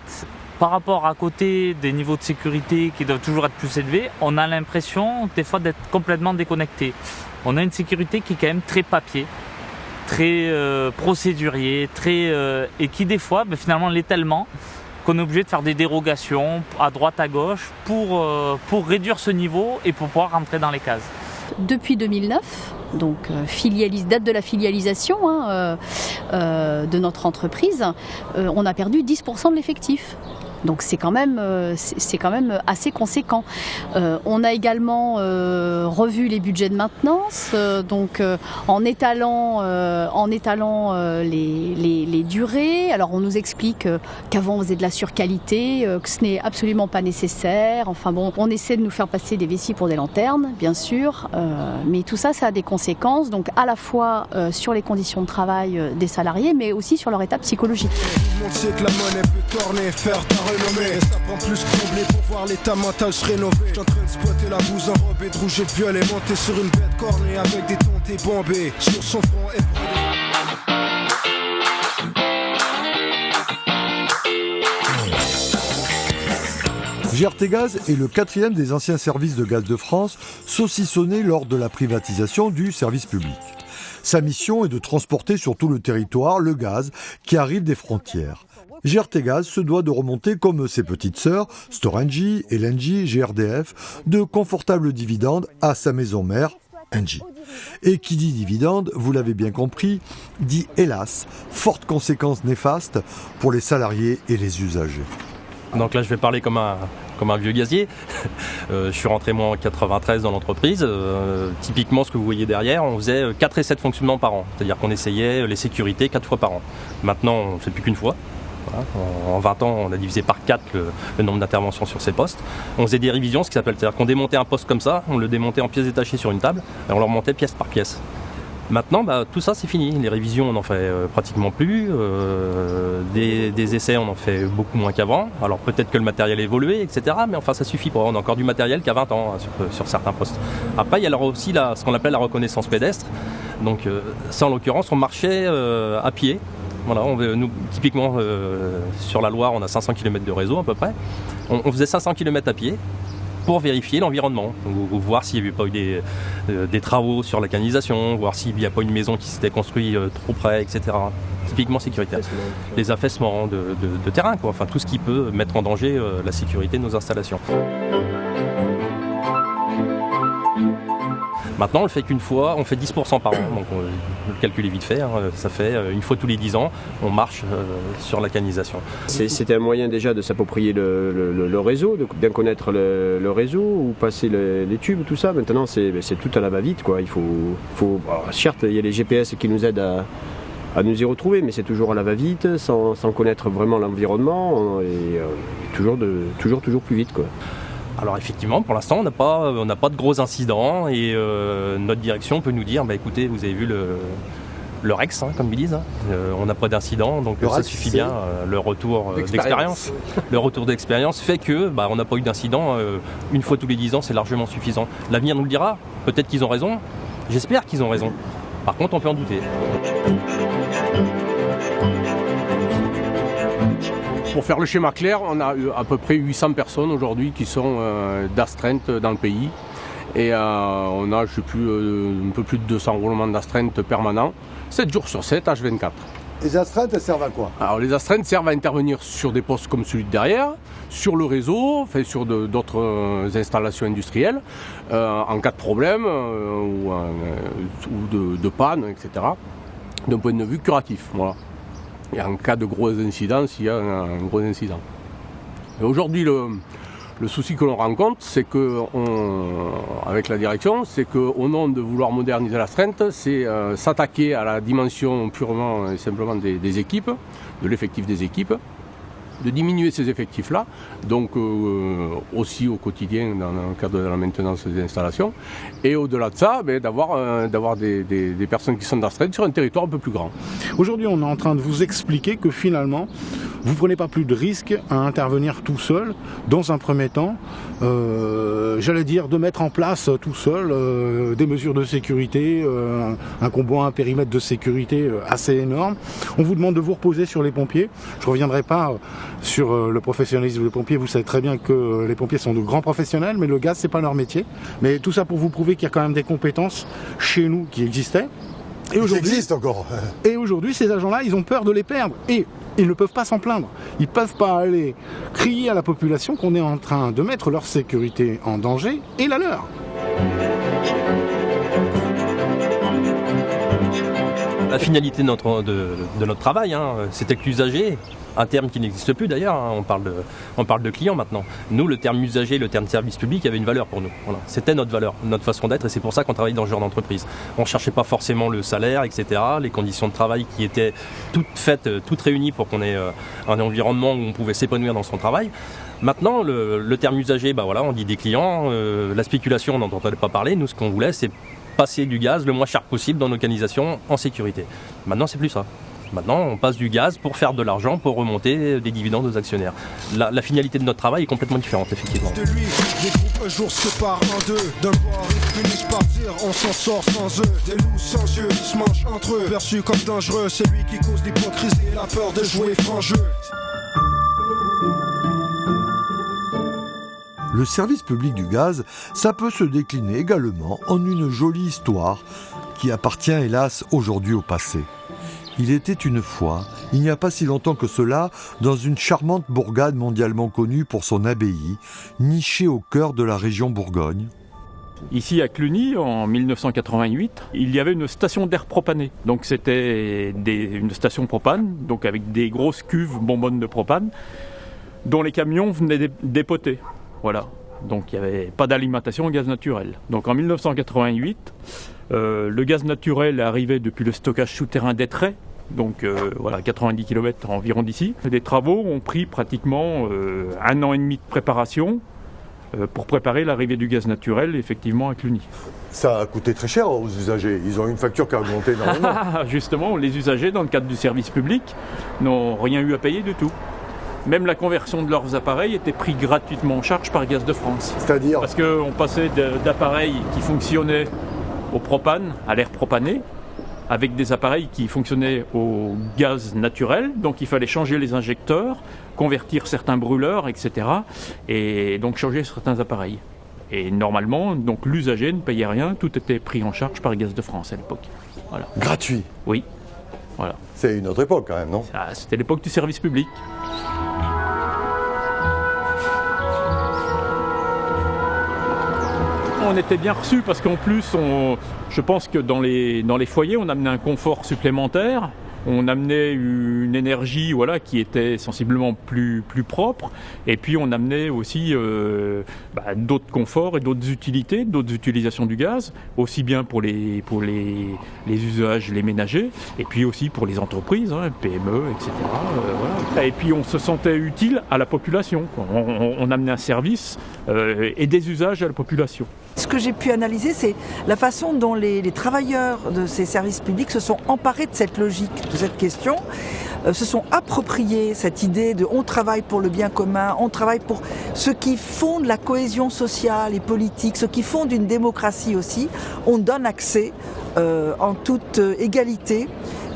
par rapport à côté des niveaux de sécurité qui doivent toujours être plus élevés, on a l'impression des fois d'être complètement déconnecté. On a une sécurité qui est quand même très papier, très procédurier, et qui des fois finalement l'est tellement qu'on est obligé de faire des dérogations à droite à gauche pour réduire ce niveau et pour pouvoir rentrer dans les cases. Depuis 2009, donc date de la filialisation de notre entreprise, on a perdu 10% de l'effectif. Donc c'est quand même assez conséquent. On a également revu les budgets de maintenance, en étalant les durées. Alors on nous explique qu'avant on faisait de la surqualité, que ce n'est absolument pas nécessaire. Enfin bon, on essaie de nous faire passer des vessies pour des lanternes, bien sûr, mais tout ça, ça a des conséquences, donc à la fois sur les conditions de travail des salariés, mais aussi sur leur état psychologique. Tout le monde sait que la monnaie peut corner, faire ta renommée. Et ça prend plus que combler pour voir l'état mental se rénover. J'suis en train de squatter la bouse enrobée de rouge et de violet, monter sur une bête cornée avec des tontés bombés. Sur son front et GRT Gaz est le 4e des anciens services de gaz de France saucissonnés lors de la privatisation du service public. Sa mission est de transporter sur tout le territoire le gaz qui arrive des frontières. GRT Gaz se doit de remonter comme ses petites sœurs, Storengy, LNG, GRDF, de confortables dividendes à sa maison mère, Engie. Et qui dit dividende, vous l'avez bien compris, dit hélas, fortes conséquences néfastes pour les salariés et les usagers. Donc là je vais parler comme un vieux gazier. Je suis rentré moi en 93 dans l'entreprise. Typiquement ce que vous voyez derrière, on faisait 4 essais de fonctionnement par an. C'est-à-dire qu'on essayait les sécurités 4 fois par an. Maintenant on ne fait plus qu'une fois. Voilà. En 20 ans, on a divisé par 4 le nombre d'interventions sur ces postes. On faisait des révisions, ce qui s'appelle, c'est-à-dire qu'on démontait un poste comme ça, on le démontait en pièces détachées sur une table et on le remontait pièce par pièce. Maintenant, tout ça c'est fini. Les révisions, on n'en fait pratiquement plus. Des essais, on en fait beaucoup moins qu'avant. Alors peut-être que le matériel a évolué, etc. Mais enfin, ça suffit pas. On a encore du matériel qu'à 20 ans sur certains postes. Après, il y a aussi ce qu'on appelle la reconnaissance pédestre. Donc ça, en l'occurrence, on marchait à pied. Voilà, nous, typiquement, sur la Loire, on a 500 km de réseau à peu près. On faisait 500 km à pied pour vérifier l'environnement, ou voir s'il n'y avait pas eu des travaux sur la canalisation, voir s'il n'y a pas une maison qui s'était construite trop près, etc. Typiquement sécuritaire. Les affaissements de terrain, quoi. Enfin tout ce qui peut mettre en danger la sécurité de nos installations. Maintenant, on le fait qu'une fois, on fait 10% par an, donc le calcul est vite fait, ça fait une fois tous les 10 ans, on marche sur la canalisation. C'était un moyen déjà de s'approprier le réseau, de bien connaître le réseau, ou passer les tubes, tout ça. Maintenant, c'est tout à la va-vite, quoi. Il faut alors, certes, il y a les GPS qui nous aident à nous y retrouver, mais c'est toujours à la va-vite, sans connaître vraiment l'environnement, et toujours plus vite, quoi. Alors effectivement, pour l'instant, on n'a pas de gros incidents et notre direction peut nous dire, écoutez, vous avez vu le REX, comme ils disent, on n'a pas d'incident, donc ça suffit bien. Le retour d'expérience. Le retour d'expérience fait que on n'a pas eu d'incident. Une fois tous les 10 ans, c'est largement suffisant. L'avenir nous le dira. Peut-être qu'ils ont raison. J'espère qu'ils ont raison. Par contre, on peut en douter. Pour faire le schéma clair, on a à peu près 800 personnes aujourd'hui qui sont d'astreinte dans le pays. Et on a, un peu plus de 200 roulements d'astreinte permanents, 7 jours sur 7, H24. Les astreintes, elles servent à quoi? Alors les astreintes servent à intervenir sur des postes comme celui de derrière, sur le réseau, enfin, sur d'autres installations industrielles, en cas de problème ou de panne, etc. D'un point de vue curatif. Voilà. Et en cas de gros incident, s'il y a un gros incident. Et aujourd'hui, le souci que l'on rencontre, c'est que, avec la direction, c'est qu'au nom de vouloir moderniser l'astreinte, c'est s'attaquer à la dimension purement et simplement des équipes, de l'effectif des équipes, de diminuer ces effectifs-là, donc aussi au quotidien dans le cadre de la maintenance des installations, et au-delà de ça, d'avoir des personnes qui sont d'astreinte sur un territoire un peu plus grand. Aujourd'hui, on est en train de vous expliquer que finalement, vous ne prenez pas plus de risques à intervenir tout seul, dans un premier temps, j'allais dire de mettre en place tout seul des mesures de sécurité, un combo, un périmètre de sécurité assez énorme. On vous demande de vous reposer sur les pompiers. Je ne reviendrai pas sur le professionnalisme des pompiers. Vous savez très bien que les pompiers sont de grands professionnels, mais le gaz, c'est pas leur métier. Mais tout ça pour vous prouver qu'il y a quand même des compétences chez nous qui existaient. Et aujourd'hui, existe encore. Et aujourd'hui, ces agents-là, ils ont peur de les perdre. Et ils ne peuvent pas s'en plaindre. Ils ne peuvent pas aller crier à la population qu'on est en train de mettre leur sécurité en danger et la leur. La finalité de notre travail, c'était que l'usager, un terme qui n'existe plus d'ailleurs, on parle de client maintenant. Nous, le terme usager, le terme service public avait une valeur pour nous. Voilà. C'était notre valeur, notre façon d'être, et c'est pour ça qu'on travaille dans ce genre d'entreprise. On ne cherchait pas forcément le salaire, etc., les conditions de travail qui étaient toutes faites, toutes réunies pour qu'on ait un environnement où on pouvait s'épanouir dans son travail. Maintenant, le terme usager, on dit des clients, la spéculation, on n'en entendait pas parler. Nous, ce qu'on voulait, c'est passer du gaz le moins cher possible dans nos organisations en sécurité. Maintenant, c'est plus ça. Maintenant, on passe du gaz pour faire de l'argent, pour remonter des dividendes aux actionnaires. La finalité de notre travail est complètement différente, effectivement. De lui, les groupes un jour se séparent en deux. D'un bord, ils finissent par dire, on s'en sort sans eux. Des loups sans yeux se mangent entre eux. Perçu comme dangereux, c'est lui qui cause l'hypocrisie et la peur de jouer franc jeu. Le service public du gaz, ça peut se décliner également en une jolie histoire qui appartient hélas aujourd'hui au passé. Il était une fois, il n'y a pas si longtemps que cela, dans une charmante bourgade mondialement connue pour son abbaye, nichée au cœur de la région Bourgogne. Ici à Cluny, en 1988, il y avait une station d'air propané. Donc c'était une station propane, donc avec des grosses cuves bonbonnes de propane, dont les camions venaient dépoter. Voilà. Donc il n'y avait pas d'alimentation au gaz naturel. Donc en 1988, le gaz naturel est arrivé depuis le stockage souterrain d'Étretat, donc 90 km environ d'ici. Les travaux ont pris pratiquement 1 an et demi de préparation pour préparer l'arrivée du gaz naturel effectivement à Cluny. Ça a coûté très cher aux usagers, ils ont une facture qui a augmenté énormément. Justement, les usagers dans le cadre du service public n'ont rien eu à payer du tout. Même la conversion de leurs appareils était prise gratuitement en charge par Gaz de France. C'est-à-dire ? Parce qu'on passait d'appareils qui fonctionnaient au propane, à l'air propané, avec des appareils qui fonctionnaient au gaz naturel. Donc il fallait changer les injecteurs, convertir certains brûleurs, etc. Et donc changer certains appareils. Et normalement, donc l'usager ne payait rien, tout était pris en charge par Gaz de France à l'époque. Voilà. Gratuit ? Oui. Voilà. C'est une autre époque quand même, non ? C'était l'époque du service public. On était bien reçus parce qu'en plus, je pense que dans les foyers, on amenait un confort supplémentaire. On amenait une énergie qui était sensiblement plus propre. Et puis on amenait aussi d'autres conforts et d'autres utilités, d'autres utilisations du gaz, aussi bien pour les usages, les ménagers, et puis aussi pour les entreprises, PME, etc. Et puis on se sentait utile à la population. On amenait un service et des usages à la population. Ce que j'ai pu analyser, c'est la façon dont les travailleurs de ces services publics se sont emparés de cette logique, de cette question, se sont appropriés cette idée de on travaille pour le bien commun, on travaille pour ce qui fonde la cohésion sociale et politique, ce qui fonde une démocratie aussi. On donne accès en toute égalité.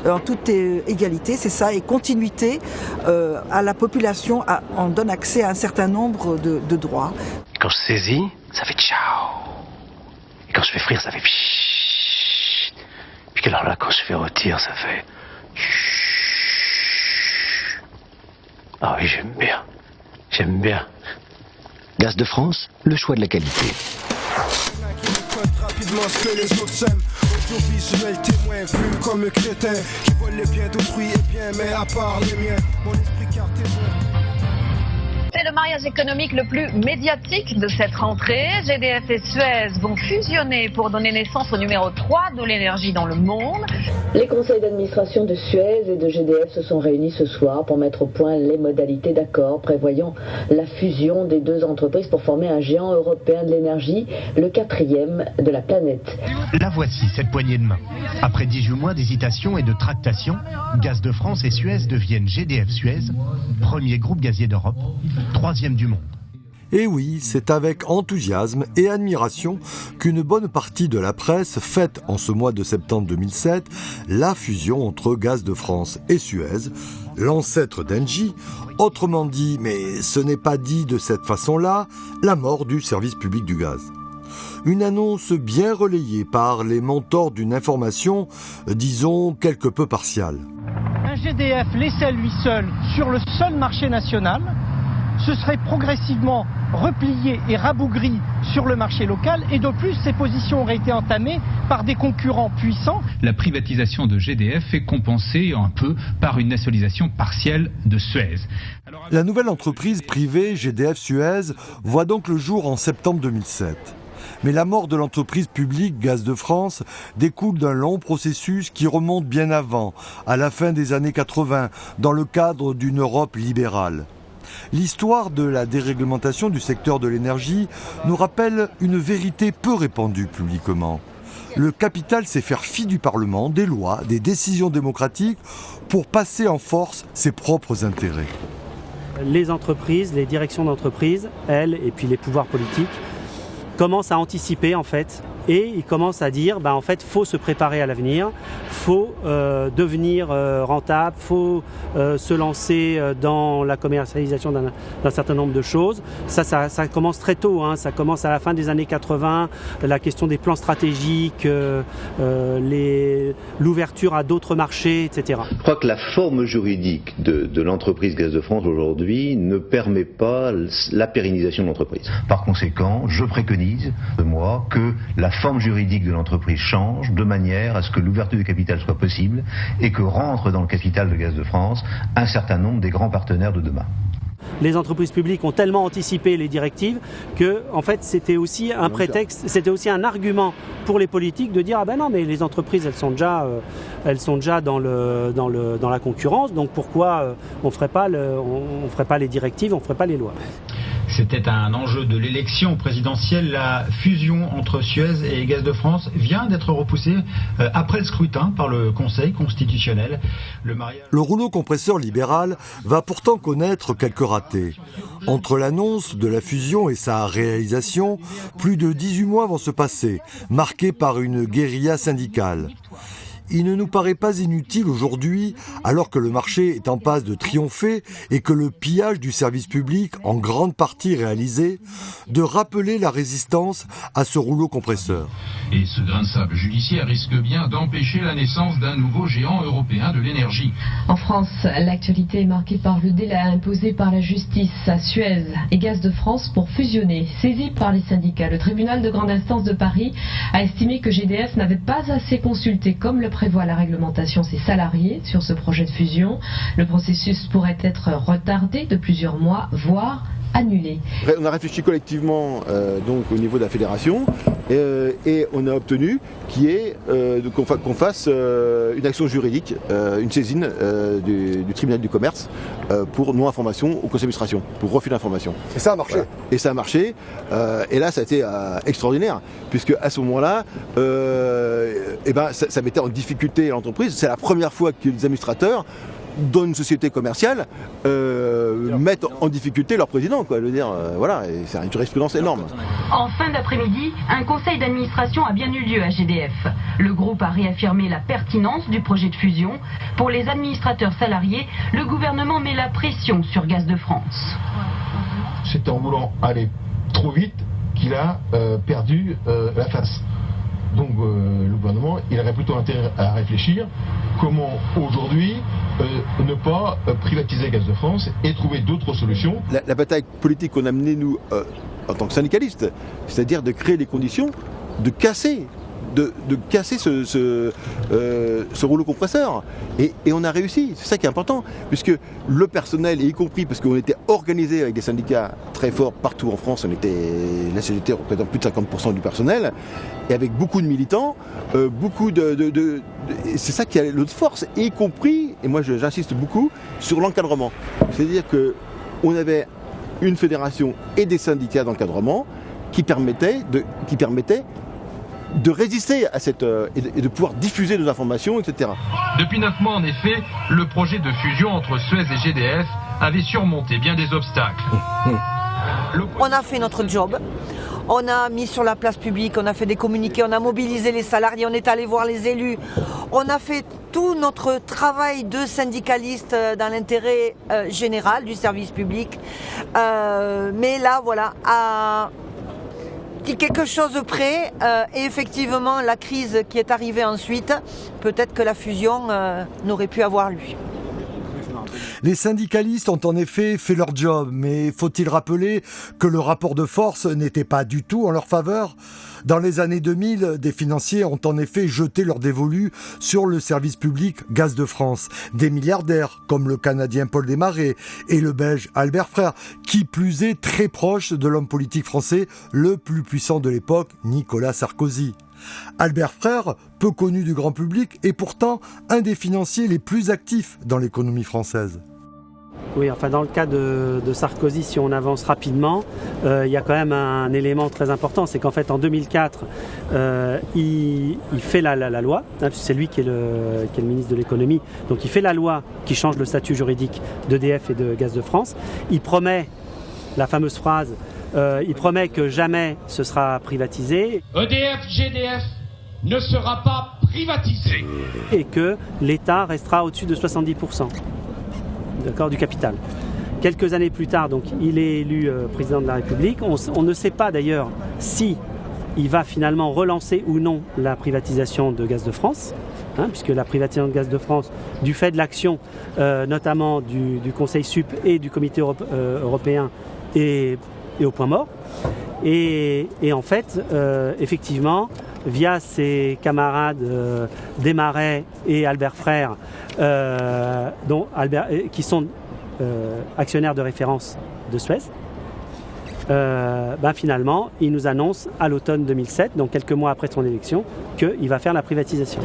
En toute égalité, c'est ça, et continuité à la population, on donne accès à un certain nombre de droits. Quand je saisis, ça fait ciao. Et quand je fais frire, ça fait pshhh. Puis alors là, quand je fais rôtir, ça fait chut. Ah oui, j'aime bien. J'aime bien. Gaz de France, le choix de la qualité. Rapidement ce que les autres s'aiment. Audiovisuel témoin, fume comme un crétin. Je vole les biens d'autrui et bien, mais à part les miens, mon esprit cartésien. C'est le mariage économique le plus médiatique de cette rentrée. GDF et Suez vont fusionner pour donner naissance au numéro 3 de l'énergie dans le monde. Les conseils d'administration de Suez et de GDF se sont réunis ce soir pour mettre au point les modalités d'accord prévoyant la fusion des deux entreprises pour former un géant européen de l'énergie, le 4e de la planète. La voici, cette poignée de main. Après 18 mois d'hésitation et de tractation, Gaz de France et Suez deviennent GDF Suez, premier groupe gazier d'Europe, 3e du monde. Et oui, c'est avec enthousiasme et admiration qu'une bonne partie de la presse fête en ce mois de septembre 2007 la fusion entre Gaz de France et Suez, l'ancêtre d'Engie, autrement dit, mais ce n'est pas dit de cette façon-là, la mort du service public du gaz. Une annonce bien relayée par les mentors d'une information, disons, quelque peu partiale. Un GDF laissé à lui seul sur le seul marché national se serait progressivement replié et rabougri sur le marché local, et de plus, ces positions auraient été entamées par des concurrents puissants. La privatisation de GDF est compensée un peu par une nationalisation partielle de Suez. La nouvelle entreprise privée GDF-Suez voit donc le jour en septembre 2007. Mais la mort de l'entreprise publique Gaz de France découle d'un long processus qui remonte bien avant, à la fin des années 80, dans le cadre d'une Europe libérale. L'histoire de la déréglementation du secteur de l'énergie nous rappelle une vérité peu répandue publiquement. Le capital sait faire fi du Parlement, des lois, des décisions démocratiques pour passer en force ses propres intérêts. Les entreprises, les directions d'entreprise, elles, et puis les pouvoirs politiques, commencent à anticiper en fait, et ils commencent à dire en fait faut se préparer à l'avenir, faut devenir rentable, faut se lancer dans la commercialisation d'un certain nombre de choses. Ça commence très tôt, ça commence à la fin des années 80, la question des plans stratégiques, l'ouverture à d'autres marchés, etc. Je crois que la forme juridique de l'entreprise Gaz de France aujourd'hui ne permet pas la pérennisation de l'entreprise. Par conséquent, je préconise de moi que la forme juridique de l'entreprise change de manière à ce que l'ouverture du capital soit possible et que rentrent dans le capital de Gaz de France un certain nombre des grands partenaires de demain. Les entreprises publiques ont tellement anticipé les directives que, en fait, c'était aussi un prétexte, c'était aussi un argument pour les politiques de dire ah ben non mais les entreprises elles sont déjà dans la concurrence, donc pourquoi on ferait pas les directives, on ferait pas les lois. C'était un enjeu de l'élection présidentielle. La fusion entre Suez et Gaz de France vient d'être repoussée après le scrutin par le Conseil constitutionnel. Le rouleau compresseur libéral va pourtant connaître quelques ratés. Entre l'annonce de la fusion et sa réalisation, plus de 18 mois vont se passer, marqués par une guérilla syndicale. Il ne nous paraît pas inutile aujourd'hui, alors que le marché est en passe de triompher et que le pillage du service public, en grande partie réalisé, de rappeler la résistance à ce rouleau compresseur. Et ce grain de sable judiciaire risque bien d'empêcher la naissance d'un nouveau géant européen de l'énergie. En France, l'actualité est marquée par le délai imposé par la justice à Suez et Gaz de France pour fusionner. Saisi par les syndicats, le tribunal de grande instance de Paris a estimé que GDF n'avait pas assez consulté, comme le prévoit la réglementation, ses salariés sur ce projet de fusion. Le processus pourrait être retardé de plusieurs mois, voire annulé. On a réfléchi collectivement donc au niveau de la fédération et on a obtenu qu'on fasse une action juridique, une saisine du tribunal du commerce pour non-information au conseil d'administration, pour refus d'information. Et ça a marché. Voilà. Et ça a marché. Et là, ça a été extraordinaire, puisque à ce moment-là, ça mettait en difficulté l'entreprise. C'est la première fois que les administrateurs dans une société commerciale, mettent en difficulté leur président, quoi. Je veux dire, voilà, et c'est une jurisprudence énorme. En fin d'après-midi, un conseil d'administration a bien eu lieu à GDF. Le groupe a réaffirmé la pertinence du projet de fusion. Pour les administrateurs salariés, le gouvernement met la pression sur Gaz de France. C'est en voulant aller trop vite qu'il a perdu la face. Donc le gouvernement, il aurait plutôt intérêt à réfléchir comment aujourd'hui ne pas privatiser Gaz de France et trouver d'autres solutions. La bataille politique qu'on a menée, nous, en tant que syndicalistes, c'est-à-dire de créer les conditions de casser ce rouleau compresseur. Et on a réussi, c'est ça qui est important, puisque le personnel, y compris parce qu'on était organisé avec des syndicats très forts partout en France, la CGT représente plus de 50% du personnel, et avec beaucoup de militants, c'est ça qui a notre force, y compris, et moi j'insiste beaucoup, sur l'encadrement. C'est-à-dire qu'on avait une fédération et des syndicats d'encadrement qui permettaient de résister à cette et de pouvoir diffuser nos informations, etc. Depuis 9 mois, en effet, le projet de fusion entre Suez et GDF avait surmonté bien des obstacles. On a fait notre job. On a mis sur la place publique, on a fait des communiqués, on a mobilisé les salariés, on est allé voir les élus. On a fait tout notre travail de syndicaliste dans l'intérêt général du service public. Mais là, voilà, à quelque chose près, et effectivement, la crise qui est arrivée ensuite, peut-être que la fusion n'aurait pu avoir lieu. Les syndicalistes ont en effet fait leur job, mais faut-il rappeler que le rapport de force n'était pas du tout en leur faveur ? Dans les années 2000, des financiers ont en effet jeté leur dévolu sur le service public Gaz de France. Des milliardaires, comme le Canadien Paul Desmarais et le Belge Albert Frère, qui plus est très proche de l'homme politique français le plus puissant de l'époque, Nicolas Sarkozy. Albert Frère, peu connu du grand public, est pourtant un des financiers les plus actifs dans l'économie française. Oui, enfin dans le cas de Sarkozy, si on avance rapidement, il y a quand même un élément très important, c'est qu'en fait en 2004, il fait la loi, hein, c'est lui qui est le ministre de l'économie, donc il fait la loi qui change le statut juridique d'EDF et de Gaz de France. Il promet la fameuse phrase, il promet que jamais ce sera privatisé. EDF, GDF ne sera pas privatisé. Et que l'État restera au-dessus de 70%. D'accord, du capital. Quelques années plus tard, donc, il est élu président de la République. On ne sait pas d'ailleurs si il va finalement relancer ou non la privatisation de Gaz de France, hein, puisque la privatisation de Gaz de France, du fait de l'action notamment du Conseil Sup et du Comité européen, est au point mort. Et en fait, effectivement, via ses camarades Desmarais et Albert Frère, qui sont actionnaires de référence de Suez, finalement, il nous annonce à l'automne 2007, donc quelques mois après son élection, qu'il va faire la privatisation.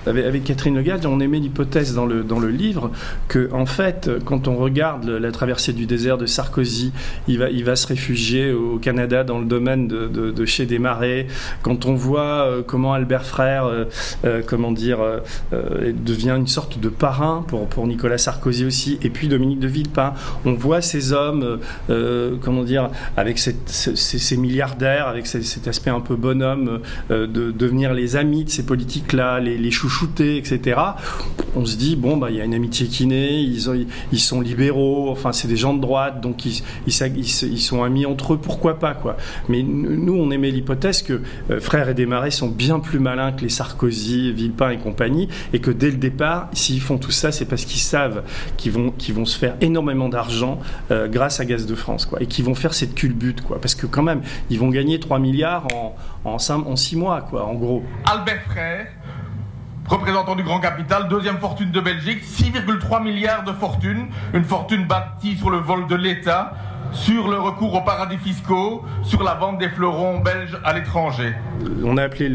Avec Catherine Legall, on émet l'hypothèse dans le livre que, en fait, quand on regarde la traversée du désert de Sarkozy, il va se réfugier au Canada dans le domaine de chez Desmarais. Quand on voit comment Albert Frère, devient une sorte de parrain pour Nicolas Sarkozy aussi, et puis Dominique de Villepin, on voit ces hommes, avec ces milliardaires, avec cet aspect un peu bonhomme, de devenir les amis de ces politiques-là, les chouchoutés, etc. On se dit, il y a une amitié qui naît, ils sont libéraux, enfin c'est des gens de droite, donc ils sont amis entre eux, pourquoi pas, quoi. Mais nous, on émet l'hypothèse que Frère et Desmarais sont bien plus malins que les Sarkozy, Villepin et compagnie, et que dès le départ, s'ils font tout ça, c'est parce qu'ils savent qu'ils vont se faire énormément d'argent grâce à Gaz de France, quoi, et qu'ils vont faire cette culbute, quoi, parce que quand même, ils vont gagner 3 milliards en 6 mois, quoi, en gros. Albert Frère, représentant du grand capital, deuxième fortune de Belgique, 6,3 milliards de fortune, une fortune bâtie sur le vol de l'État, sur le recours aux paradis fiscaux, sur la vente des fleurons belges à l'étranger. On a appelé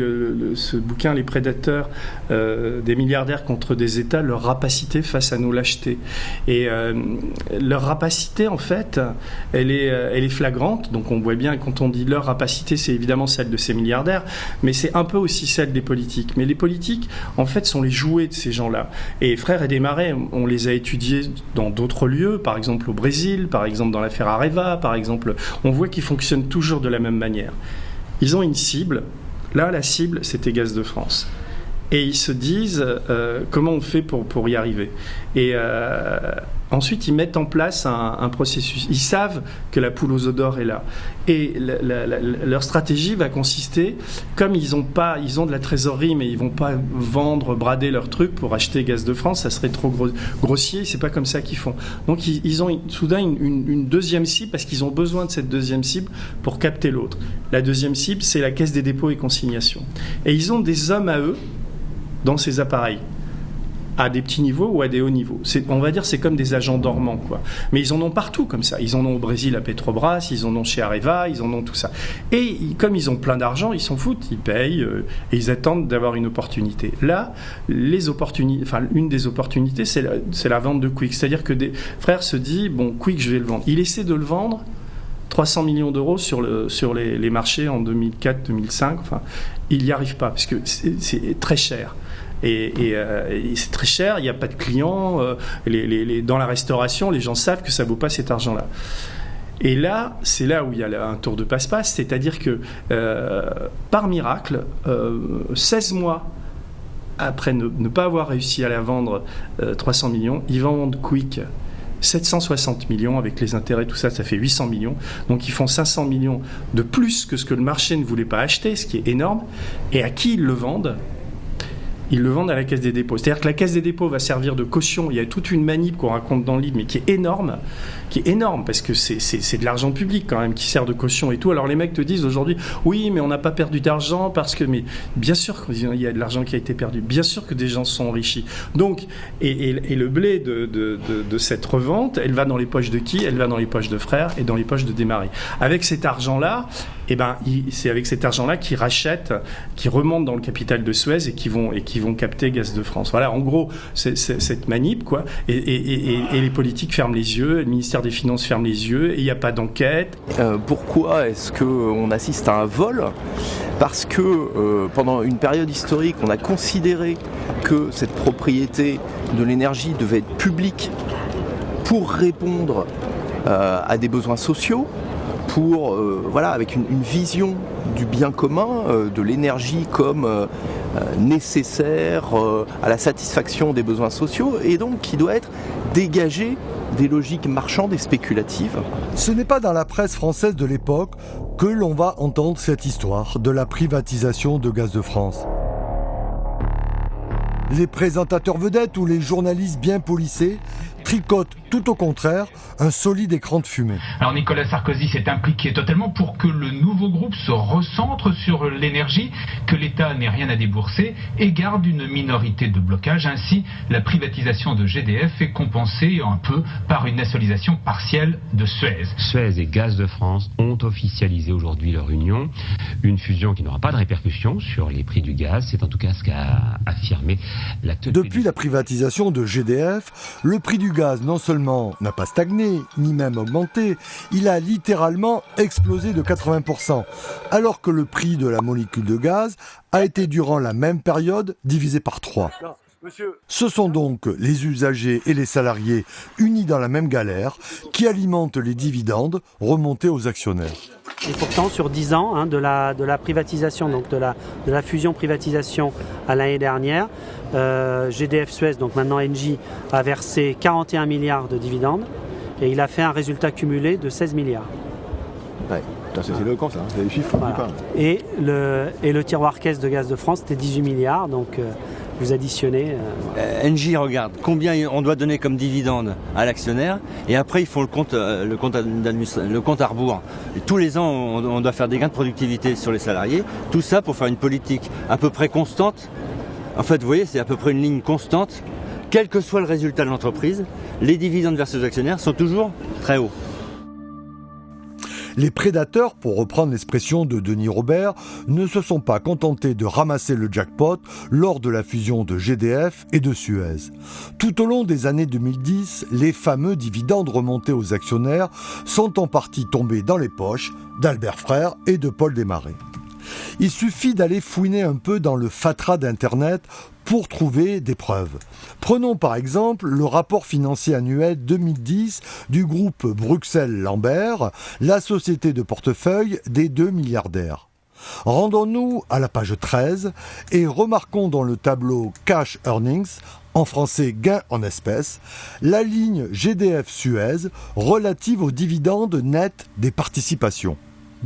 ce bouquin « Les prédateurs des milliardaires contre des États, leur rapacité face à nos lâchetés ». Et leur rapacité, en fait, elle est flagrante. Donc on voit bien, quand on dit leur rapacité, c'est évidemment celle de ces milliardaires, mais c'est un peu aussi celle des politiques. Mais les politiques, en fait, sont les jouets de ces gens-là. Et Frères et Desmarais, on les a étudiés dans d'autres lieux, par exemple au Brésil, par exemple dans l'affaire Areva, par exemple. On voit qu'ils fonctionnent toujours de la même manière. Ils ont une cible. Là, la cible, c'était Gaz de France. Et ils se disent comment on fait pour y arriver. Et ensuite, ils mettent en place un processus. Ils savent que la poule aux œufs d'or est là. Et leur stratégie va consister, comme ils ont de la trésorerie, mais ils vont pas brader leur truc pour acheter Gaz de France, ça serait trop grossier, c'est pas comme ça qu'ils font. Donc ils ont soudain une deuxième cible, parce qu'ils ont besoin de cette deuxième cible pour capter l'autre. La deuxième cible, c'est la Caisse des dépôts et consignations. Et ils ont des hommes à eux dans ces appareils, à des petits niveaux ou à des hauts niveaux. On va dire c'est comme des agents dormants, quoi. Mais ils en ont partout comme ça. Ils en ont au Brésil à Petrobras, ils en ont chez Areva, ils en ont tout ça. Et comme ils ont plein d'argent, ils s'en foutent, ils payent et ils attendent d'avoir une opportunité. Là, une des opportunités, c'est la vente de Quick. C'est-à-dire que des frères se disent, bon, Quick, je vais le vendre. Il essaie de le vendre 300 millions d'euros sur les marchés en 2004-2005. Enfin, il n'y arrive pas parce que c'est très cher. Et c'est très cher, il n'y a pas de clients. Dans la restauration, les gens savent que ça ne vaut pas cet argent-là. Et là, c'est là où il y a un tour de passe-passe, c'est-à-dire que par miracle, 16 mois après ne pas avoir réussi à la vendre 300 millions, ils vendent Quick 760 millions avec les intérêts, tout ça, ça fait 800 millions. Donc ils font 500 millions de plus que ce que le marché ne voulait pas acheter, ce qui est énorme. Et à qui ils le vendent ? Ils le vendent à la Caisse des dépôts. C'est-à-dire que la Caisse des dépôts va servir de caution. Il y a toute une manip qu'on raconte dans le livre, mais qui est énorme parce que c'est de l'argent public quand même qui sert de caution et tout. Alors les mecs te disent aujourd'hui, oui, mais on n'a pas perdu d'argent parce que, mais bien sûr qu'il y a de l'argent qui a été perdu. Bien sûr que des gens se sont enrichis. Donc, et le blé de cette revente, elle va dans les poches de qui ? Elle va dans les poches de Frères et dans les poches de Desmarais. Avec cet argent-là, c'est avec cet argent-là qu'ils rachètent, qui remontent dans le capital de Suez et qui vont capter Gaz de France. Voilà, en gros, c'est cette manip, quoi. Et les politiques ferment les yeux, le ministère des Finances ferme les yeux, et il n'y a pas d'enquête. Pourquoi est-ce qu'on assiste à un vol ? Parce que pendant une période historique, on a considéré que cette propriété de l'énergie devait être publique pour répondre à des besoins sociaux, avec une vision du bien commun, de l'énergie comme nécessaire à la satisfaction des besoins sociaux, et donc qui doit être dégagée des logiques marchandes et spéculatives. Ce n'est pas dans la presse française de l'époque que l'on va entendre cette histoire de la privatisation de Gaz de France. Les présentateurs vedettes ou les journalistes bien polissés tricotent tout au contraire un solide écran de fumée. Alors Nicolas Sarkozy s'est impliqué totalement pour que le nouveau groupe se recentre sur l'énergie, que l'État n'ait rien à débourser et garde une minorité de blocage. Ainsi, la privatisation de GDF est compensée un peu par une nationalisation partielle de Suez. Suez et Gaz de France ont officialisé aujourd'hui leur union, une fusion qui n'aura pas de répercussions sur les prix du gaz. C'est en tout cas ce qu'a affirmé l'actuel. Depuis la privatisation de GDF, le prix du gaz non seulement n'a pas stagné, ni même augmenté, il a littéralement explosé de 80%, alors que le prix de la molécule de gaz a été durant la même période divisé par 3. Ce sont donc les usagers et les salariés unis dans la même galère qui alimentent les dividendes remontés aux actionnaires. Et pourtant, sur 10 ans de la privatisation, donc de la fusion-privatisation à l'année dernière, GDF Suez, donc maintenant Engie, a versé 41 milliards de dividendes et il a fait un résultat cumulé de 16 milliards. Ouais, c'est éloquent ça, c'est les chiffres. Voilà. Et le tiroir caisse de Gaz de France, c'était 18 milliards, donc vous additionnez. Engie regarde combien on doit donner comme dividende à l'actionnaire et après ils font le compte à rebours. Et tous les ans on doit faire des gains de productivité sur les salariés, tout ça pour faire une politique à peu près constante. En fait, vous voyez, c'est à peu près une ligne constante. Quel que soit le résultat de l'entreprise, les dividendes versés aux actionnaires sont toujours très hauts. Les prédateurs, pour reprendre l'expression de Denis Robert, ne se sont pas contentés de ramasser le jackpot lors de la fusion de GDF et de Suez. Tout au long des années 2010, les fameux dividendes remontés aux actionnaires sont en partie tombés dans les poches d'Albert Frère et de Paul Desmarais. Il suffit d'aller fouiner un peu dans le fatras d'Internet pour trouver des preuves. Prenons par exemple le rapport financier annuel 2010 du groupe Bruxelles-Lambert, la société de portefeuille des 2 milliardaires. Rendons-nous à la page 13 et remarquons dans le tableau Cash Earnings, en français gain en espèces, la ligne GDF-Suez relative aux dividendes nets des participations.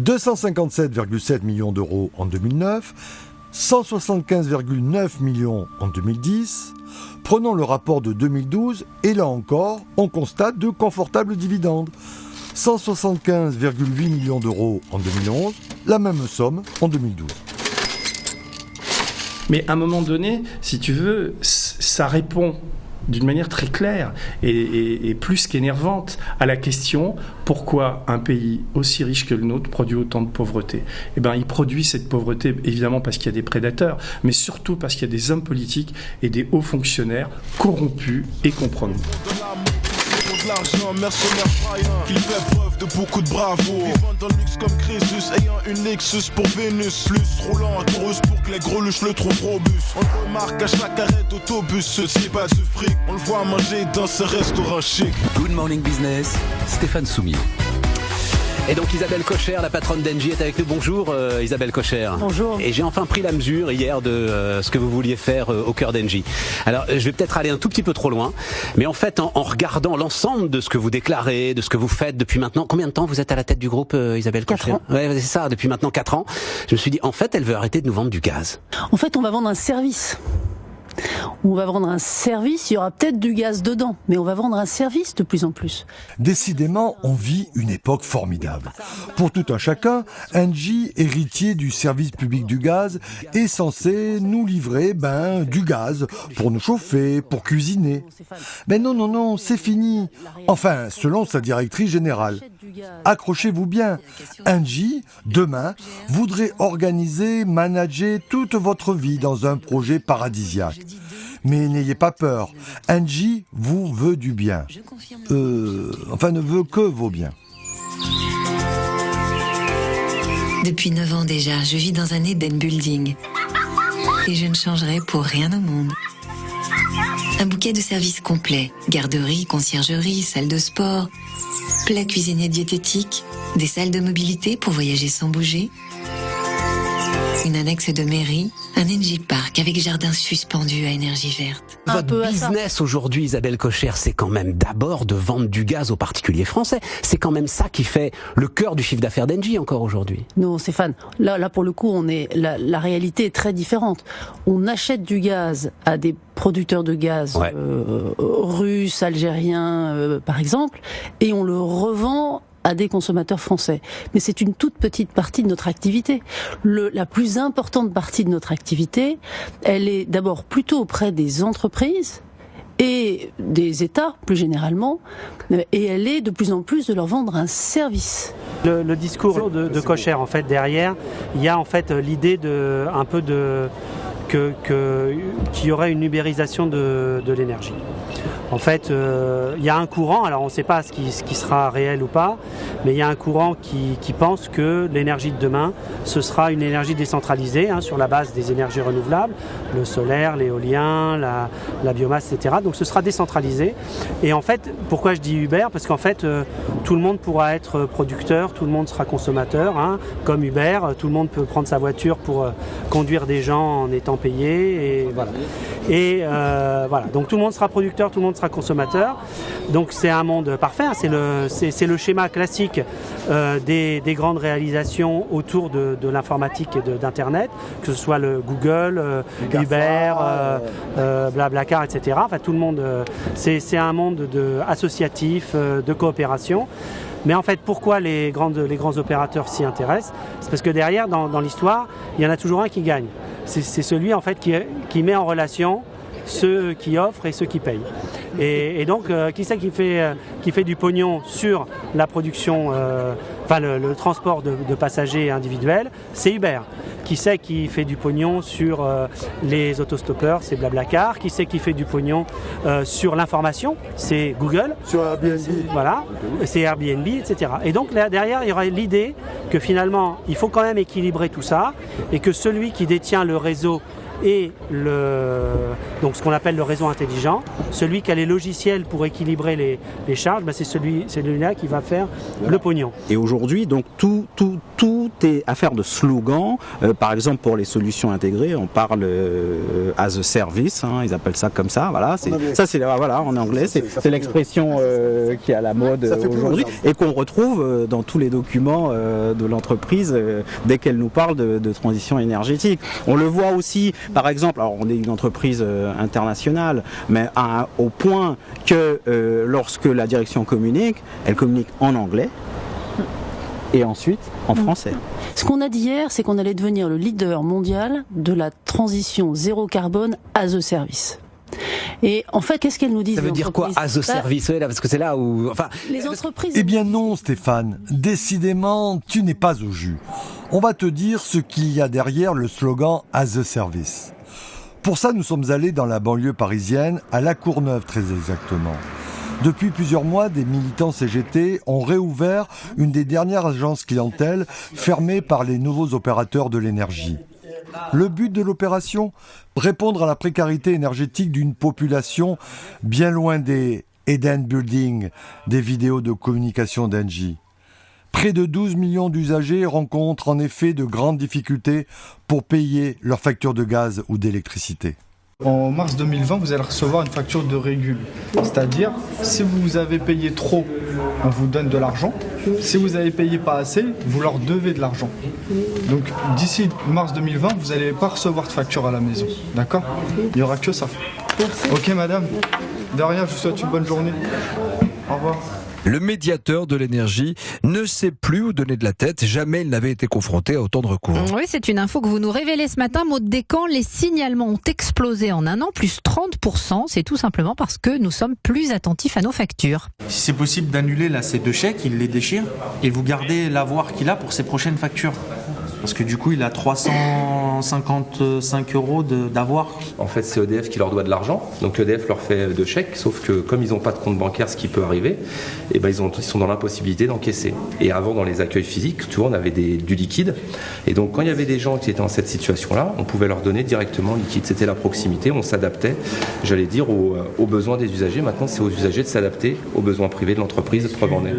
257,7 millions d'euros en 2009, 175,9 millions en 2010. Prenons le rapport de 2012 et là encore, on constate de confortables dividendes. 175,8 millions d'euros en 2011, la même somme en 2012. Mais à un moment donné, si tu veux, ça répond d'une manière très claire et plus qu'énervante à la question pourquoi un pays aussi riche que le nôtre produit autant de pauvreté. Eh bien, il produit cette pauvreté évidemment parce qu'il y a des prédateurs, mais surtout parce qu'il y a des hommes politiques et des hauts fonctionnaires corrompus et compromis. De l'argent, mercenaire Brian, qu'il fait preuve de beaucoup de bravoure. Vivant dans le luxe comme Crésus, ayant une Lexus pour Vénus. Plus roulant en toureuse pour que les gros luches le trouvent robuste. On le remarque à chaque arrêt d'autobus, ceci pas du fric. On le voit manger dans ce restaurant chic. Good Morning Business, Stéphane Soumier. Et donc Isabelle Kocher, la patronne d'Engie, est avec nous. Bonjour Isabelle Kocher. Bonjour. Et j'ai enfin pris la mesure hier de ce que vous vouliez faire au cœur d'Engie. Alors je vais peut-être aller un tout petit peu trop loin, mais en fait en regardant l'ensemble de ce que vous déclarez, de ce que vous faites depuis maintenant, combien de temps vous êtes à la tête du groupe Isabelle Kocher ? 4 ans. Ouais, c'est ça, depuis maintenant 4 ans. Je me suis dit, en fait, elle veut arrêter de nous vendre du gaz. En fait, on va vendre un service. On va vendre un service, il y aura peut-être du gaz dedans, mais on va vendre un service de plus en plus. Décidément, on vit une époque formidable. Pour tout un chacun, Engie, héritier du service public du gaz, est censé nous livrer du gaz pour nous chauffer, pour cuisiner. Mais non, c'est fini. Enfin, selon sa directrice générale. Accrochez-vous bien. Engie, demain, voudrait organiser, manager toute votre vie dans un projet paradisiaque. Mais n'ayez pas peur, Engie vous veut du bien. Ne veut que vos biens. Depuis 9 ans déjà, je vis dans un Eden Building. Et je ne changerai pour rien au monde. Un bouquet de services complets. Garderie, conciergerie, salle de sport, plat cuisinier diététique, des salles de mobilité pour voyager sans bouger, une annexe de mairie, un Engie Park avec jardin suspendu à énergie verte. Votre business aujourd'hui, Isabelle Kocher, c'est quand même d'abord de vendre du gaz aux particuliers français. C'est quand même ça qui fait le cœur du chiffre d'affaires d'Engie encore aujourd'hui. Non, Stéphane, là pour le coup, la réalité est très différente. On achète du gaz à des producteurs de gaz russes, algériens, par exemple, et on le revend à des consommateurs français. Mais c'est une toute petite partie de notre activité. La plus importante partie de notre activité, elle est d'abord plutôt auprès des entreprises et des États, plus généralement, et elle est de plus en plus de leur vendre un service. Le discours de Kocher, en fait, derrière, il y a en fait l'idée qu'il y aurait une ubérisation de l'énergie. En fait, il y a un courant, alors on ne sait pas ce qui sera réel ou pas, mais il y a un courant qui pense que l'énergie de demain, ce sera une énergie décentralisée sur la base des énergies renouvelables, le solaire, l'éolien, la biomasse, etc. Donc ce sera décentralisé. Et en fait, pourquoi je dis Uber ? Parce qu'en fait, tout le monde pourra être producteur, tout le monde sera consommateur, comme Uber, tout le monde peut prendre sa voiture pour conduire des gens en étant payé. Et voilà. Donc tout le monde sera producteur, tout le monde sera consommateur. Donc c'est un monde parfait, c'est le schéma classique des grandes réalisations autour de l'informatique et d'Internet, que ce soit le Google, Uber, Blablacar, etc. Enfin tout le monde, c'est un monde associatif, de coopération. Mais en fait, pourquoi les grands opérateurs s'y intéressent ? C'est parce que derrière, dans l'histoire, il y en a toujours un qui gagne. C'est celui en fait qui met en relation ceux qui offrent et ceux qui payent. Et donc, qui c'est qui fait du pognon sur la production, enfin le transport de passagers individuels, c'est Uber. Qui c'est qui fait du pognon sur les autostoppeurs, c'est Blablacar. Qui c'est qui fait du pognon sur l'information, c'est Google. Sur Airbnb. Voilà, c'est Airbnb, etc. Et donc là, derrière, il y aura l'idée que finalement, il faut quand même équilibrer tout ça et que celui qui détient le réseau et donc ce qu'on appelle le réseau intelligent, celui qui a les logiciels pour équilibrer les charges, c'est celui-là qui va faire le pognon. Et aujourd'hui, donc tout est affaire de slogan. Par exemple, pour les solutions intégrées, on parle as a service, ils appellent ça comme ça. Voilà, en anglais, c'est l'expression qui est à la mode aujourd'hui et qu'on retrouve dans tous les documents de l'entreprise dès qu'elle nous parle de transition énergétique. On le voit aussi. Par exemple, alors on est une entreprise internationale, mais au point que lorsque la direction communique, elle communique en anglais et ensuite en français. Ce qu'on a dit hier, c'est qu'on allait devenir le leader mondial de la transition zéro carbone as a service. Et en fait, qu'est-ce qu'elles nous disent? Ça veut dire quoi, as a service? Là, parce que c'est là où... Enfin, les entreprises... Eh bien non, Stéphane. Décidément, tu n'es pas au jus. On va te dire ce qu'il y a derrière le slogan as a service. Pour ça, nous sommes allés dans la banlieue parisienne, à La Courneuve très exactement. Depuis plusieurs mois, des militants CGT ont réouvert une des dernières agences clientèle fermées par les nouveaux opérateurs de l'énergie. Le but de l'opération ? Répondre à la précarité énergétique d'une population bien loin des Eden Building, des vidéos de communication d'Engie. Près de 12 millions d'usagers rencontrent en effet de grandes difficultés pour payer leurs factures de gaz ou d'électricité. En mars 2020, vous allez recevoir une facture de régule. C'est-à-dire, si vous avez payé trop, on vous donne de l'argent. Si vous avez payé pas assez, vous leur devez de l'argent. Donc d'ici mars 2020, vous n'allez pas recevoir de facture à la maison. D'accord ? Il n'y aura que ça. Merci. Ok madame. De rien, je vous souhaite une bonne journée. Au revoir. Le médiateur de l'énergie ne sait plus où donner de la tête. Jamais il n'avait été confronté à autant de recours. Oui, c'est une info que vous nous révélez ce matin. Maud Descamps, les signalements ont explosé en un an, plus 30%. C'est tout simplement parce que nous sommes plus attentifs à nos factures. Si c'est possible d'annuler là, ces 2 chèques, il les déchire et vous gardez l'avoir qu'il a pour ses prochaines factures. Parce que du coup, il a 355 € d'avoir. En fait, c'est EDF qui leur doit de l'argent. Donc EDF leur fait 2 chèques, sauf que comme ils n'ont pas de compte bancaire, ce qui peut arriver, et ben ils sont dans l'impossibilité d'encaisser. Et avant, dans les accueils physiques, tu vois, on avait du liquide. Et donc, quand il y avait des gens qui étaient dans cette situation-là, on pouvait leur donner directement le liquide. C'était la proximité. On s'adaptait, j'allais dire, aux besoins des usagers. Maintenant, c'est aux usagers de s'adapter aux besoins privés de l'entreprise. Preuve en est.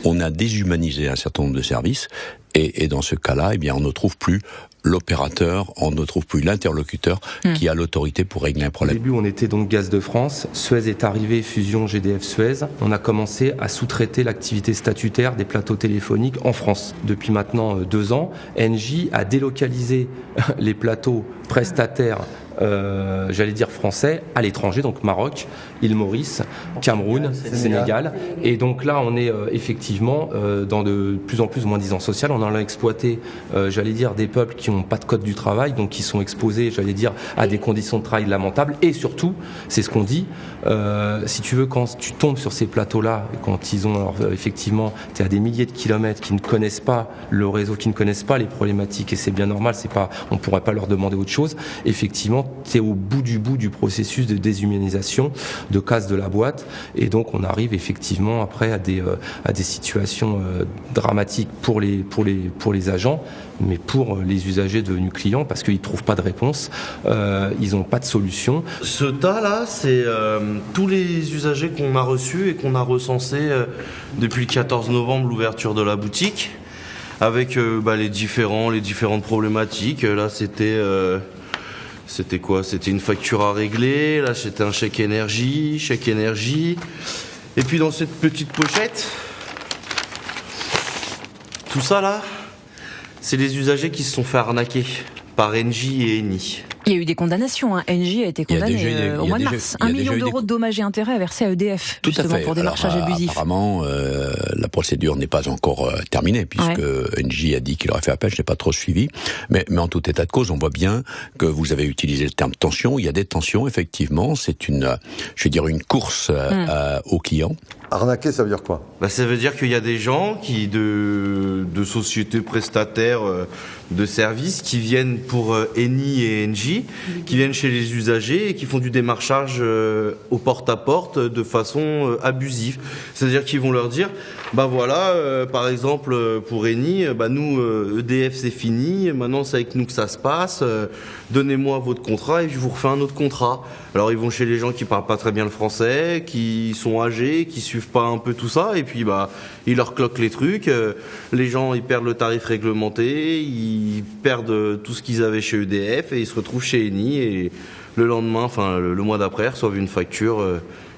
On a déshumanisé un certain nombre de services. Et dans ce cas-là, eh bien, on ne trouve plus l'opérateur, on ne trouve plus l'interlocuteur qui a l'autorité pour régler un problème. Au début, on était donc Gaz de France. Suez est arrivé, fusion GDF-Suez. On a commencé à sous-traiter l'activité statutaire des plateaux téléphoniques en France. Depuis maintenant 2 ans, Engie a délocalisé les plateaux prestataires j'allais dire français, à l'étranger, donc Maroc, île Maurice, Cameroun, Sénégal. Et donc là, on est effectivement dans de plus en plus moins-disant social. On en a exploité, j'allais dire, des peuples qui n'ont pas de code du travail, donc qui sont exposés, j'allais dire, à des conditions de travail lamentables. Et surtout, c'est ce qu'on dit, si tu veux, quand tu tombes sur ces plateaux-là, quand ils ont, alors, effectivement, tu es à des milliers de kilomètres, qui ne connaissent pas le réseau, qui ne connaissent pas les problématiques, et c'est bien normal, on ne pourrait pas leur demander autre chose. Effectivement, tu es au bout du processus de déshumanisation, de casse de la boîte, et donc on arrive effectivement après à des situations dramatiques pour les agents, mais pour les usagers devenus clients, parce qu'ils ne trouvent pas de réponse, ils n'ont pas de solution. Ce tas-là, c'est tous les usagers qu'on a reçus et qu'on a recensés depuis le 14 novembre, l'ouverture de la boutique, avec les différentes problématiques. Là, c'était quoi ? C'était une facture à régler, là c'était un chèque énergie. Et puis dans cette petite pochette, tout ça là, c'est les usagers qui se sont fait arnaquer par Engie et Eni. Il y a eu des condamnations. Engie a été condamné au mois de mars. 1 million d'euros de dommages et intérêts à verser à EDF, justement, pour démarchage abusif. Apparemment, la procédure n'est pas encore terminée, puisque Engie a dit qu'il aurait fait appel. Je n'ai pas trop suivi. Mais en tout état de cause, on voit bien que vous avez utilisé le terme tension. Il y a des tensions, effectivement. C'est une course aux clients. Arnaquer, ça veut dire quoi ? Ça veut dire qu'il y a des gens de sociétés prestataires de services qui viennent pour Eni et Engie, qui viennent chez les usagers et qui font du démarchage au porte-à-porte de façon abusive. C'est-à-dire qu'ils vont leur dire, par exemple pour Eni, nous EDF c'est fini, maintenant c'est avec nous que ça se passe, donnez-moi votre contrat et je vous refais un autre contrat. Alors ils vont chez les gens qui parlent pas très bien le français, qui sont âgés, qui suivent pas un peu tout ça, et puis ils leur cloquent les trucs, les gens ils perdent le tarif réglementé, ils perdent tout ce qu'ils avaient chez EDF et ils se retrouvent chez Eni et le lendemain, le mois d'après, reçoivent une facture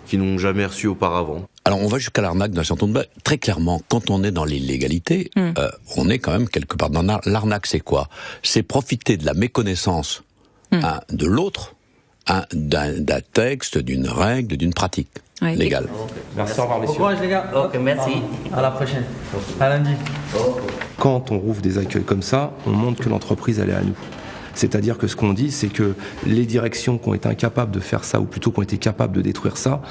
qu'ils n'ont jamais reçue auparavant. Alors on va jusqu'à l'arnaque d'un certain nombre. Très clairement, quand on est dans l'illégalité, on est quand même quelque part dans l'arnaque. C'est quoi ? C'est profiter de la méconnaissance de l'autre, d'un texte, d'une règle, d'une pratique légale. Merci, au revoir messieurs. Bon courage les gars. Ok, merci. À la prochaine. À lundi. Quand on rouvre des accueils comme ça, on montre que l'entreprise elle est à nous. C'est-à-dire que ce qu'on dit, c'est que les directions qui ont été incapables de faire ça, ou plutôt qui ont été capables de détruire ça,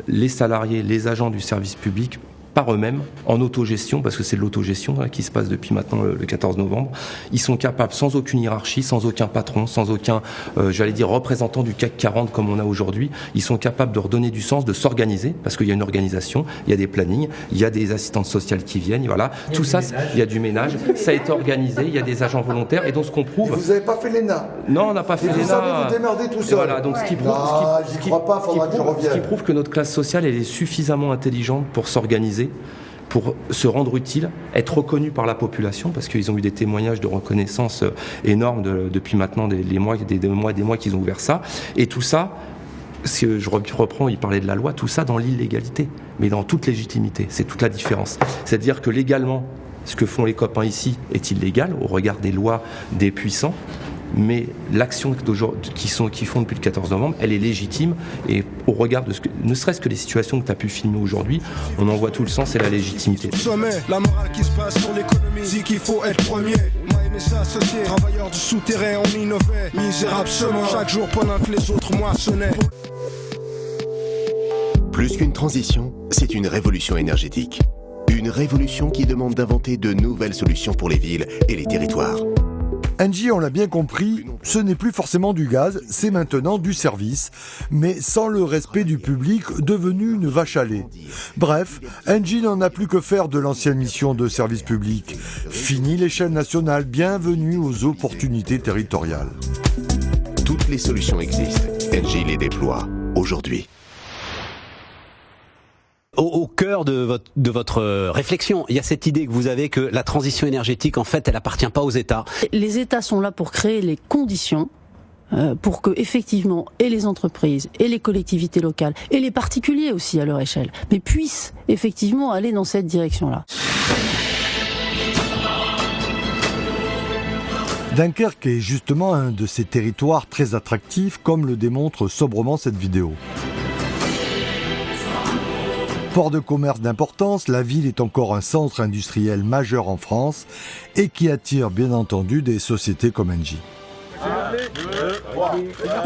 les salariés, les agents du service public, par eux-mêmes, en autogestion, parce que c'est de l'autogestion qui se passe depuis maintenant le 14 novembre, ils sont capables, sans aucune hiérarchie, sans aucun patron, sans aucun, représentant du CAC 40 comme on a aujourd'hui, ils sont capables de redonner du sens, de s'organiser, parce qu'il y a une organisation, il y a des plannings, il y a des assistantes sociales qui viennent, voilà. Tout ça, il y a du ménage, ça a été organisé, il y a des agents volontaires, et donc ce qu'on prouve... Vous n'avez pas fait l'ENA ? Non, on n'a pas fait l'ENA. Vous savez vous démerder tout seul. Voilà, donc ce qui prouve que notre classe sociale, elle est suffisamment intelligente pour s'organiser, pour se rendre utile, être reconnu par la population, parce qu'ils ont eu des témoignages de reconnaissance énormes depuis maintenant des mois qu'ils ont ouvert ça. Et tout ça, je reprends, il parlait de la loi, tout ça dans l'illégalité, mais dans toute légitimité. C'est toute la différence. C'est-à-dire que légalement, ce que font les copains ici est illégal au regard des lois des puissants, mais l'action qu'ils font depuis le 14 novembre, elle est légitime, et au regard de ne serait-ce que les situations que tu as pu filmer aujourd'hui, on en voit tout le sens et la légitimité. Sommet, la morale qui se passe sur l'économie, dit qu'il faut être premier. Moi et mes associés, travailleurs du souterrain, on innovait, misérable seulement, chaque jour pendant que les autres moissonnaient. Plus qu'une transition, c'est une révolution énergétique. Une révolution qui demande d'inventer de nouvelles solutions pour les villes et les territoires. Engie, on l'a bien compris, ce n'est plus forcément du gaz, c'est maintenant du service, mais sans le respect du public, devenu une vache à lait. Bref, Engie n'en a plus que faire de l'ancienne mission de service public. Fini l'échelle nationale, bienvenue aux opportunités territoriales. Toutes les solutions existent, Engie les déploie aujourd'hui. Au cœur de votre réflexion, il y a cette idée que vous avez que la transition énergétique, en fait, elle appartient pas aux États. Les États sont là pour créer les conditions pour que, effectivement, et les entreprises, et les collectivités locales, et les particuliers aussi à leur échelle, mais puissent effectivement aller dans cette direction-là. Dunkerque est justement un de ces territoires très attractifs, comme le démontre sobrement cette vidéo. Port de commerce d'importance, la ville est encore un centre industriel majeur en France et qui attire bien entendu des sociétés comme Engie.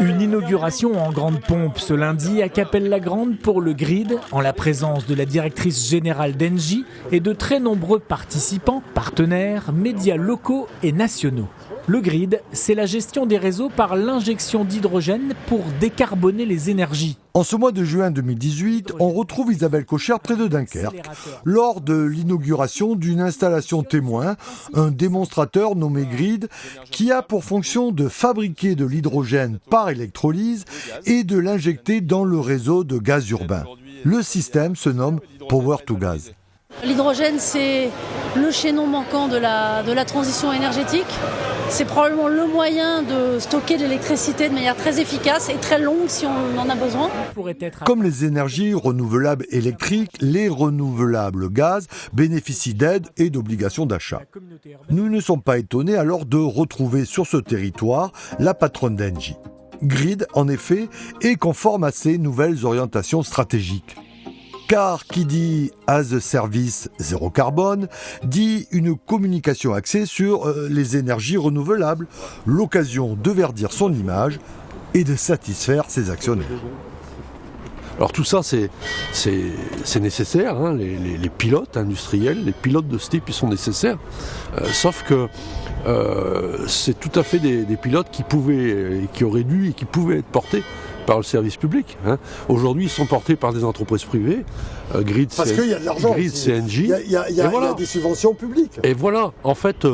Une inauguration en grande pompe ce lundi à Cappelle-la-Grande pour le Grid, en la présence de la directrice générale d'Engie et de très nombreux participants, partenaires, médias locaux et nationaux. Le Grid, c'est la gestion des réseaux par l'injection d'hydrogène pour décarboner les énergies. En ce mois de juin 2018, on retrouve Isabelle Cocher près de Dunkerque, lors de l'inauguration d'une installation témoin, un démonstrateur nommé Grid, qui a pour fonction de fabriquer de l'hydrogène par électrolyse et de l'injecter dans le réseau de gaz urbain. Le système se nomme Power to Gas. L'hydrogène, c'est le chaînon manquant de la transition énergétique. c'est probablement le moyen de stocker de l'électricité de manière très efficace et très longue si on en a besoin. Comme les énergies renouvelables électriques, les renouvelables gaz bénéficient d'aides et d'obligations d'achat. Nous ne sommes pas étonnés alors de retrouver sur ce territoire la patronne d'Engie. Grid, en effet, est conforme à ces nouvelles orientations stratégiques. Car qui dit as a service zéro carbone, dit une communication axée sur les énergies renouvelables, l'occasion de verdir son image et de satisfaire ses actionnaires. Alors tout ça, c'est nécessaire, hein, les pilotes industriels, les pilotes de ce type, ils sont nécessaires. Sauf que c'est tout à fait des pilotes qui auraient dû et qui pouvaient être portés par le service public. Hein. Aujourd'hui, ils sont portés par des entreprises privées. Grid, parce qu'il y a de l'argent. Grid, CNJ. Il y a des subventions publiques. Et voilà, en fait,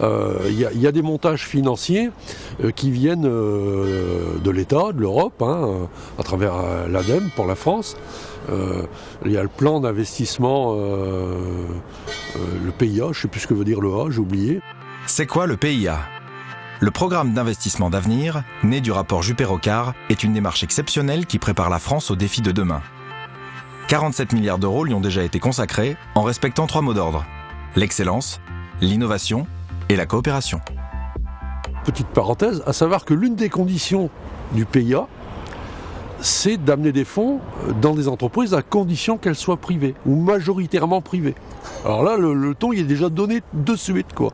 il y a des montages financiers qui viennent de l'État, de l'Europe, hein, à travers l'ADEME pour la France. Il y a le plan d'investissement, le PIA, je ne sais plus ce que veut dire le A, j'ai oublié. C'est quoi le PIA ? Le programme d'investissement d'avenir, né du rapport Juppé-Rocard, est une démarche exceptionnelle qui prépare la France aux défis de demain. 47 milliards d'euros lui ont déjà été consacrés en respectant 3 mots d'ordre. L'excellence, l'innovation et la coopération. Petite parenthèse, à savoir que l'une des conditions du PIA, c'est d'amener des fonds dans des entreprises à condition qu'elles soient privées, ou majoritairement privées. Alors là, le ton il est déjà donné de suite, quoi.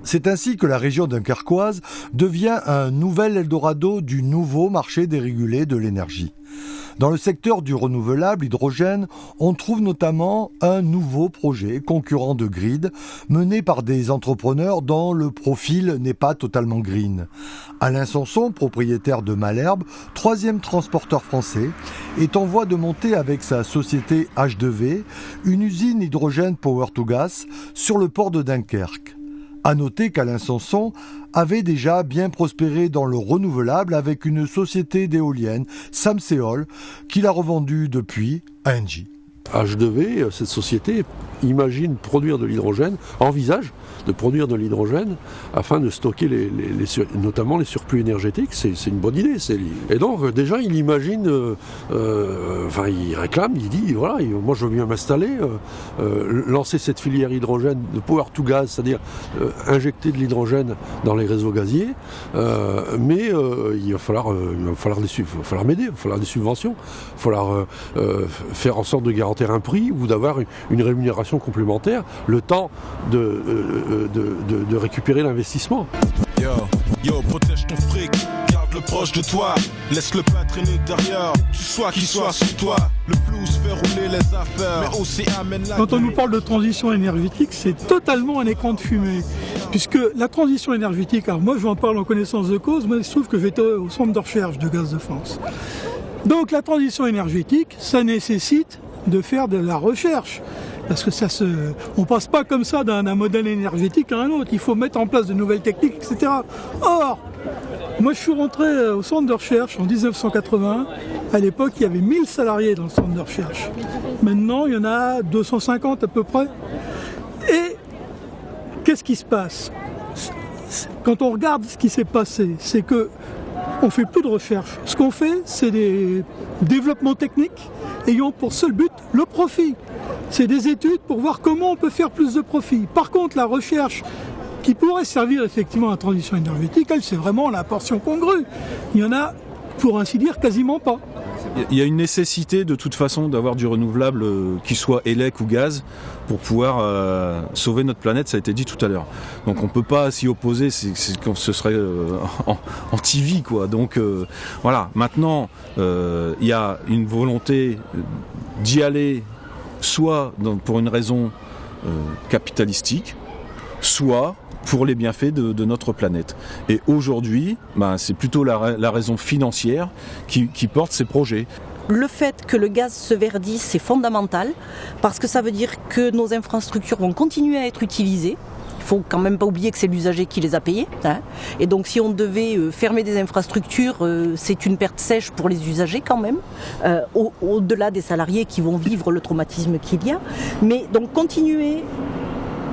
C'est ainsi que la région dunkerquoise devient un nouvel Eldorado du nouveau marché dérégulé de l'énergie. Dans le secteur du renouvelable hydrogène, on trouve notamment un nouveau projet concurrent de Grid, mené par des entrepreneurs dont le profil n'est pas totalement green. Alain Sanson, propriétaire de Malherbe, 3e transporteur français, est en voie de monter avec sa société H2V une usine hydrogène Power to Gas sur le port de Dunkerque. À noter qu'Alain Sanson avait déjà bien prospéré dans le renouvelable avec une société d'éoliennes, Samseol, qu'il a revendue depuis à Engie. H2V, cette société, imagine produire de l'hydrogène, envisage de produire de l'hydrogène afin de stocker notamment les surplus énergétiques. C'est une bonne idée. Et donc déjà il imagine, il réclame, il dit voilà, moi je veux bien m'installer, lancer cette filière hydrogène de power to gas, c'est-à-dire injecter de l'hydrogène dans les réseaux gaziers, mais il va falloir m'aider, il va falloir des subventions, il va falloir faire en sorte de garantir un prix ou d'avoir une rémunération complémentaire, le temps de récupérer l'investissement. Yo, protège ton fric, garde-le proche de toi, laisse-le pas traîner derrière, tu sois qui soit sur toi, le plus fait rouler les affaires, mais aussi amène la... Quand on nous parle de transition énergétique, c'est totalement un écran de fumée, puisque la transition énergétique, alors moi je vous en parle en connaissance de cause, moi il se trouve que j'étais au centre de recherche de Gaz de France. Donc la transition énergétique, ça nécessite de faire de la recherche. Parce que on passe pas comme ça d'un modèle énergétique à un autre. Il faut mettre en place de nouvelles techniques, etc. Or, moi je suis rentré au centre de recherche en 1980. À l'époque, il y avait 1000 salariés dans le centre de recherche. Maintenant, il y en a 250 à peu près. Et qu'est-ce qui se passe ? Quand on regarde ce qui s'est passé, c'est que on fait plus de recherche. Ce qu'on fait, c'est des développements techniques ayant pour seul but le profit. C'est des études pour voir comment on peut faire plus de profit. Par contre, la recherche qui pourrait servir effectivement à la transition énergétique, elle, c'est vraiment la portion congrue. Il y en a, pour ainsi dire, quasiment pas. Il y a une nécessité de toute façon d'avoir du renouvelable, qui soit élec ou gaz, pour pouvoir sauver notre planète, ça a été dit tout à l'heure. Donc on ne peut pas s'y opposer, ce serait anti-vie, quoi. Donc voilà, maintenant il y a une volonté d'y aller soit pour une raison capitalistique, soit pour les bienfaits de notre planète. Et aujourd'hui, c'est plutôt la raison financière qui porte ces projets. Le fait que le gaz se verdisse, c'est fondamental, parce que ça veut dire que nos infrastructures vont continuer à être utilisées. Il ne faut quand même pas oublier que c'est l'usager qui les a payées. Hein. Et donc si on devait fermer des infrastructures, c'est une perte sèche pour les usagers quand même, au-delà des salariés qui vont vivre le traumatisme qu'il y a. Mais donc continuer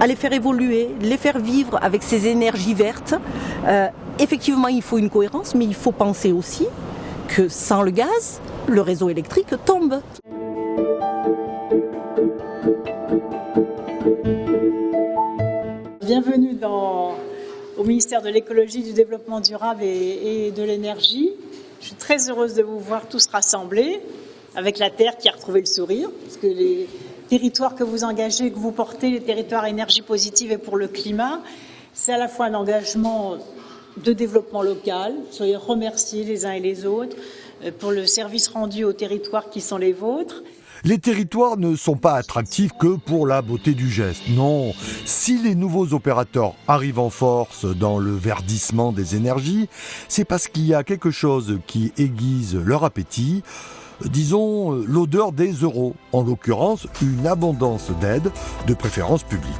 à les faire évoluer, les faire vivre avec ces énergies vertes. Effectivement, il faut une cohérence, mais il faut penser aussi que sans le gaz, le réseau électrique tombe. Bienvenue au ministère de l'écologie, du développement durable et de l'énergie. Je suis très heureuse de vous voir tous rassemblés, avec la Terre qui a retrouvé le sourire, parce que les territoires que vous engagez, que vous portez, les territoires à énergie positive et pour le climat, c'est à la fois un engagement de développement local. Soyez remerciés les uns et les autres pour le service rendu aux territoires qui sont les vôtres. Les territoires ne sont pas attractifs que pour la beauté du geste. Non, si les nouveaux opérateurs arrivent en force dans le verdissement des énergies, c'est parce qu'il y a quelque chose qui aiguise leur appétit, disons l'odeur des euros, en l'occurrence une abondance d'aides, de préférence publique.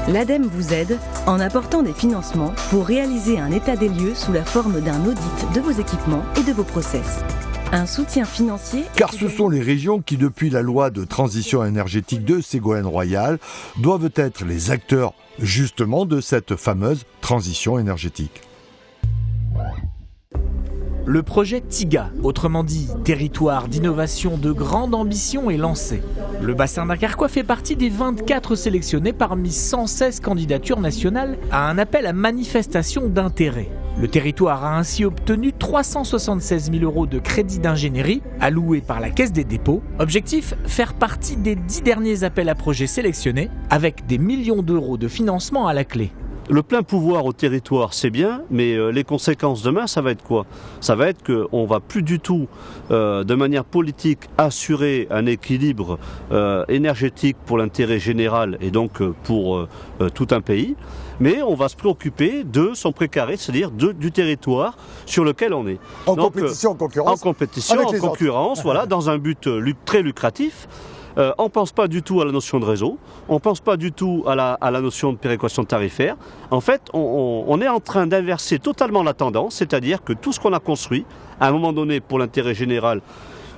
L'ADEME vous aide en apportant des financements pour réaliser un état des lieux sous la forme d'un audit de vos équipements et de vos process. Un soutien financier... Car ce sont les régions qui, depuis la loi de transition énergétique de Ségolène Royal, doivent être les acteurs justement de cette fameuse transition énergétique. Le projet TIGA, autrement dit Territoire d'innovation de grande ambition, est lancé. Le bassin dunkerquois fait partie des 24 sélectionnés parmi 116 candidatures nationales à un appel à manifestation d'intérêt. Le territoire a ainsi obtenu 376 000 € de crédit d'ingénierie alloués par la Caisse des dépôts. Objectif, faire partie des 10 derniers appels à projets sélectionnés avec des millions d'euros de financement à la clé. Le plein pouvoir au territoire, c'est bien, mais les conséquences demain, ça va être quoi? Ça va être qu'on ne va plus du tout, de manière politique, assurer un équilibre énergétique pour l'intérêt général et donc pour tout un pays, mais on va se préoccuper de son précaré, c'est-à-dire du territoire sur lequel on est. En compétition, en concurrence. En compétition, en concurrence, voilà, dans un but très lucratif. On ne pense pas du tout à la notion de réseau, on ne pense pas du tout à la notion de péréquation tarifaire. En fait, on est en train d'inverser totalement la tendance, c'est-à-dire que tout ce qu'on a construit, à un moment donné pour l'intérêt général,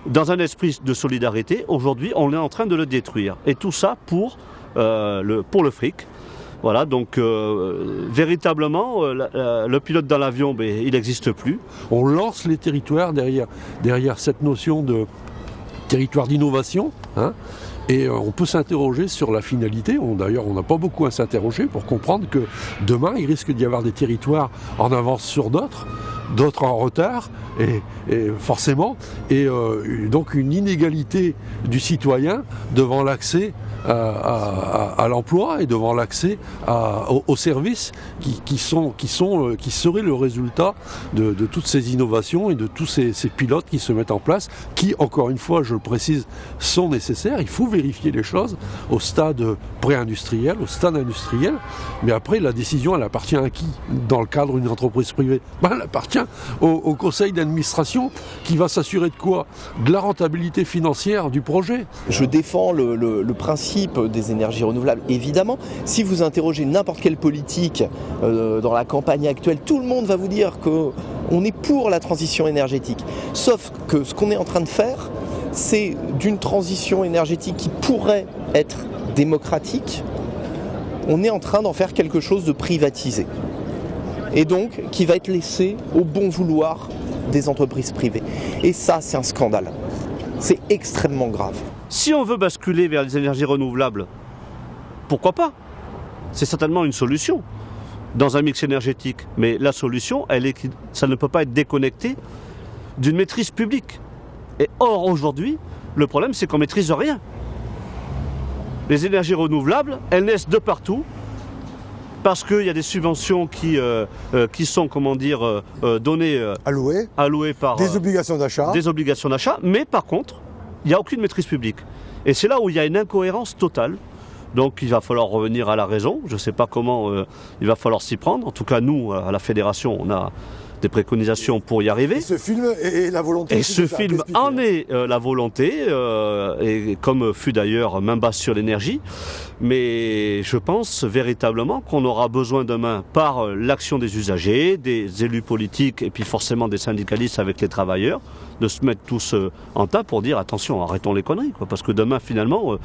dans un esprit de solidarité, aujourd'hui, on est en train de le détruire. Et tout ça pour le fric. Voilà, donc véritablement, le pilote dans l'avion, il n'existe plus. On lance les territoires derrière cette notion de territoire d'innovation, hein, et on peut s'interroger sur la finalité. D'ailleurs, on n'a pas beaucoup à s'interroger pour comprendre que demain, il risque d'y avoir des territoires en avance sur d'autres en retard, et forcément, et donc une inégalité du citoyen devant l'accès à l'emploi et devant l'accès aux services qui seraient le résultat de toutes ces innovations et de tous ces pilotes qui se mettent en place, qui, encore une fois, je le précise, sont nécessaires. Il faut vérifier les choses au stade pré-industriel, au stade industriel, mais après, la décision, elle appartient à qui dans le cadre d'une entreprise privée? Elle appartient au conseil d'administration qui va s'assurer de quoi? De la rentabilité financière du projet. Je défends le principe des énergies renouvelables, évidemment. Si vous interrogez n'importe quelle politique dans la campagne actuelle, tout le monde va vous dire qu'on est pour la transition énergétique. Sauf que ce qu'on est en train de faire, c'est d'une transition énergétique qui pourrait être démocratique, on est en train d'en faire quelque chose de privatisé. Et donc qui va être laissé au bon vouloir des entreprises privées. Et ça, c'est un scandale. C'est extrêmement grave. Si on veut basculer vers les énergies renouvelables, pourquoi pas? C'est certainement une solution dans un mix énergétique. Mais la solution, ça ne peut pas être déconnecté d'une maîtrise publique. Et or, aujourd'hui, le problème, c'est qu'on ne maîtrise rien. Les énergies renouvelables, elles naissent de partout, parce qu'il y a des subventions qui sont, données, allouées par... Des obligations d'achat. Des obligations d'achat, mais par contre, il n'y a aucune maîtrise publique. Et c'est là où il y a une incohérence totale. Donc il va falloir revenir à la raison. Je ne sais pas comment il va falloir s'y prendre. En tout cas, nous, à la Fédération, on a des préconisations pour y arriver. Et ce film est la volonté. Et ce film en est la volonté, et comme fut d'ailleurs Main basse sur l'énergie. Mais je pense véritablement qu'on aura besoin demain, par l'action des usagers, des élus politiques et puis forcément des syndicalistes avec les travailleurs, de se mettre tous en tas pour dire attention, arrêtons les conneries, quoi, parce que demain finalement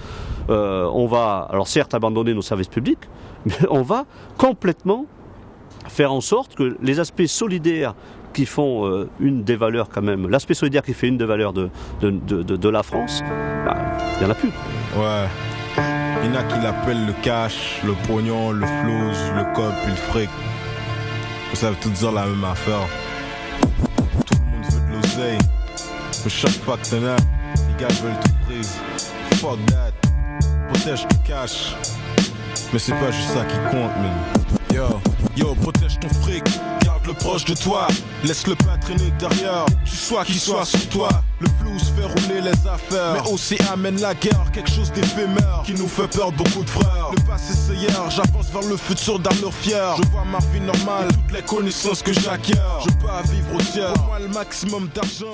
on va, alors certes abandonner nos services publics, mais on va complètement faire en sorte que les aspects solidaires qui font une des valeurs quand même, l'aspect solidaire qui fait une des valeurs de la France, il n'y en a plus. Ouais. Il y en a qui l'appellent le cash, le pognon, le flouze, le cop et le fric. Ça veut tout dire la même affaire. Tout le monde veut de l'oseille. Mais chaque fois que t'en as, les gars veulent tout prise. Fuck that. Protège ton cash. Mais c'est pas juste ça qui compte, man. Yo, protège ton fric. Garde-le proche de toi. Laisse-le pas traîner derrière. Tu sois qui soit sur toi. Le flouze fait rouler les affaires. Mais aussi amène la guerre. Quelque chose d'éphémère qui nous fait perdre beaucoup de frères. Le passé c'est hier. J'avance vers le futur d'allure fière. Je vois ma vie normale. Toutes les connaissances que j'acquiers. Je peux vivre au tiers. Au moins le maximum d'argent.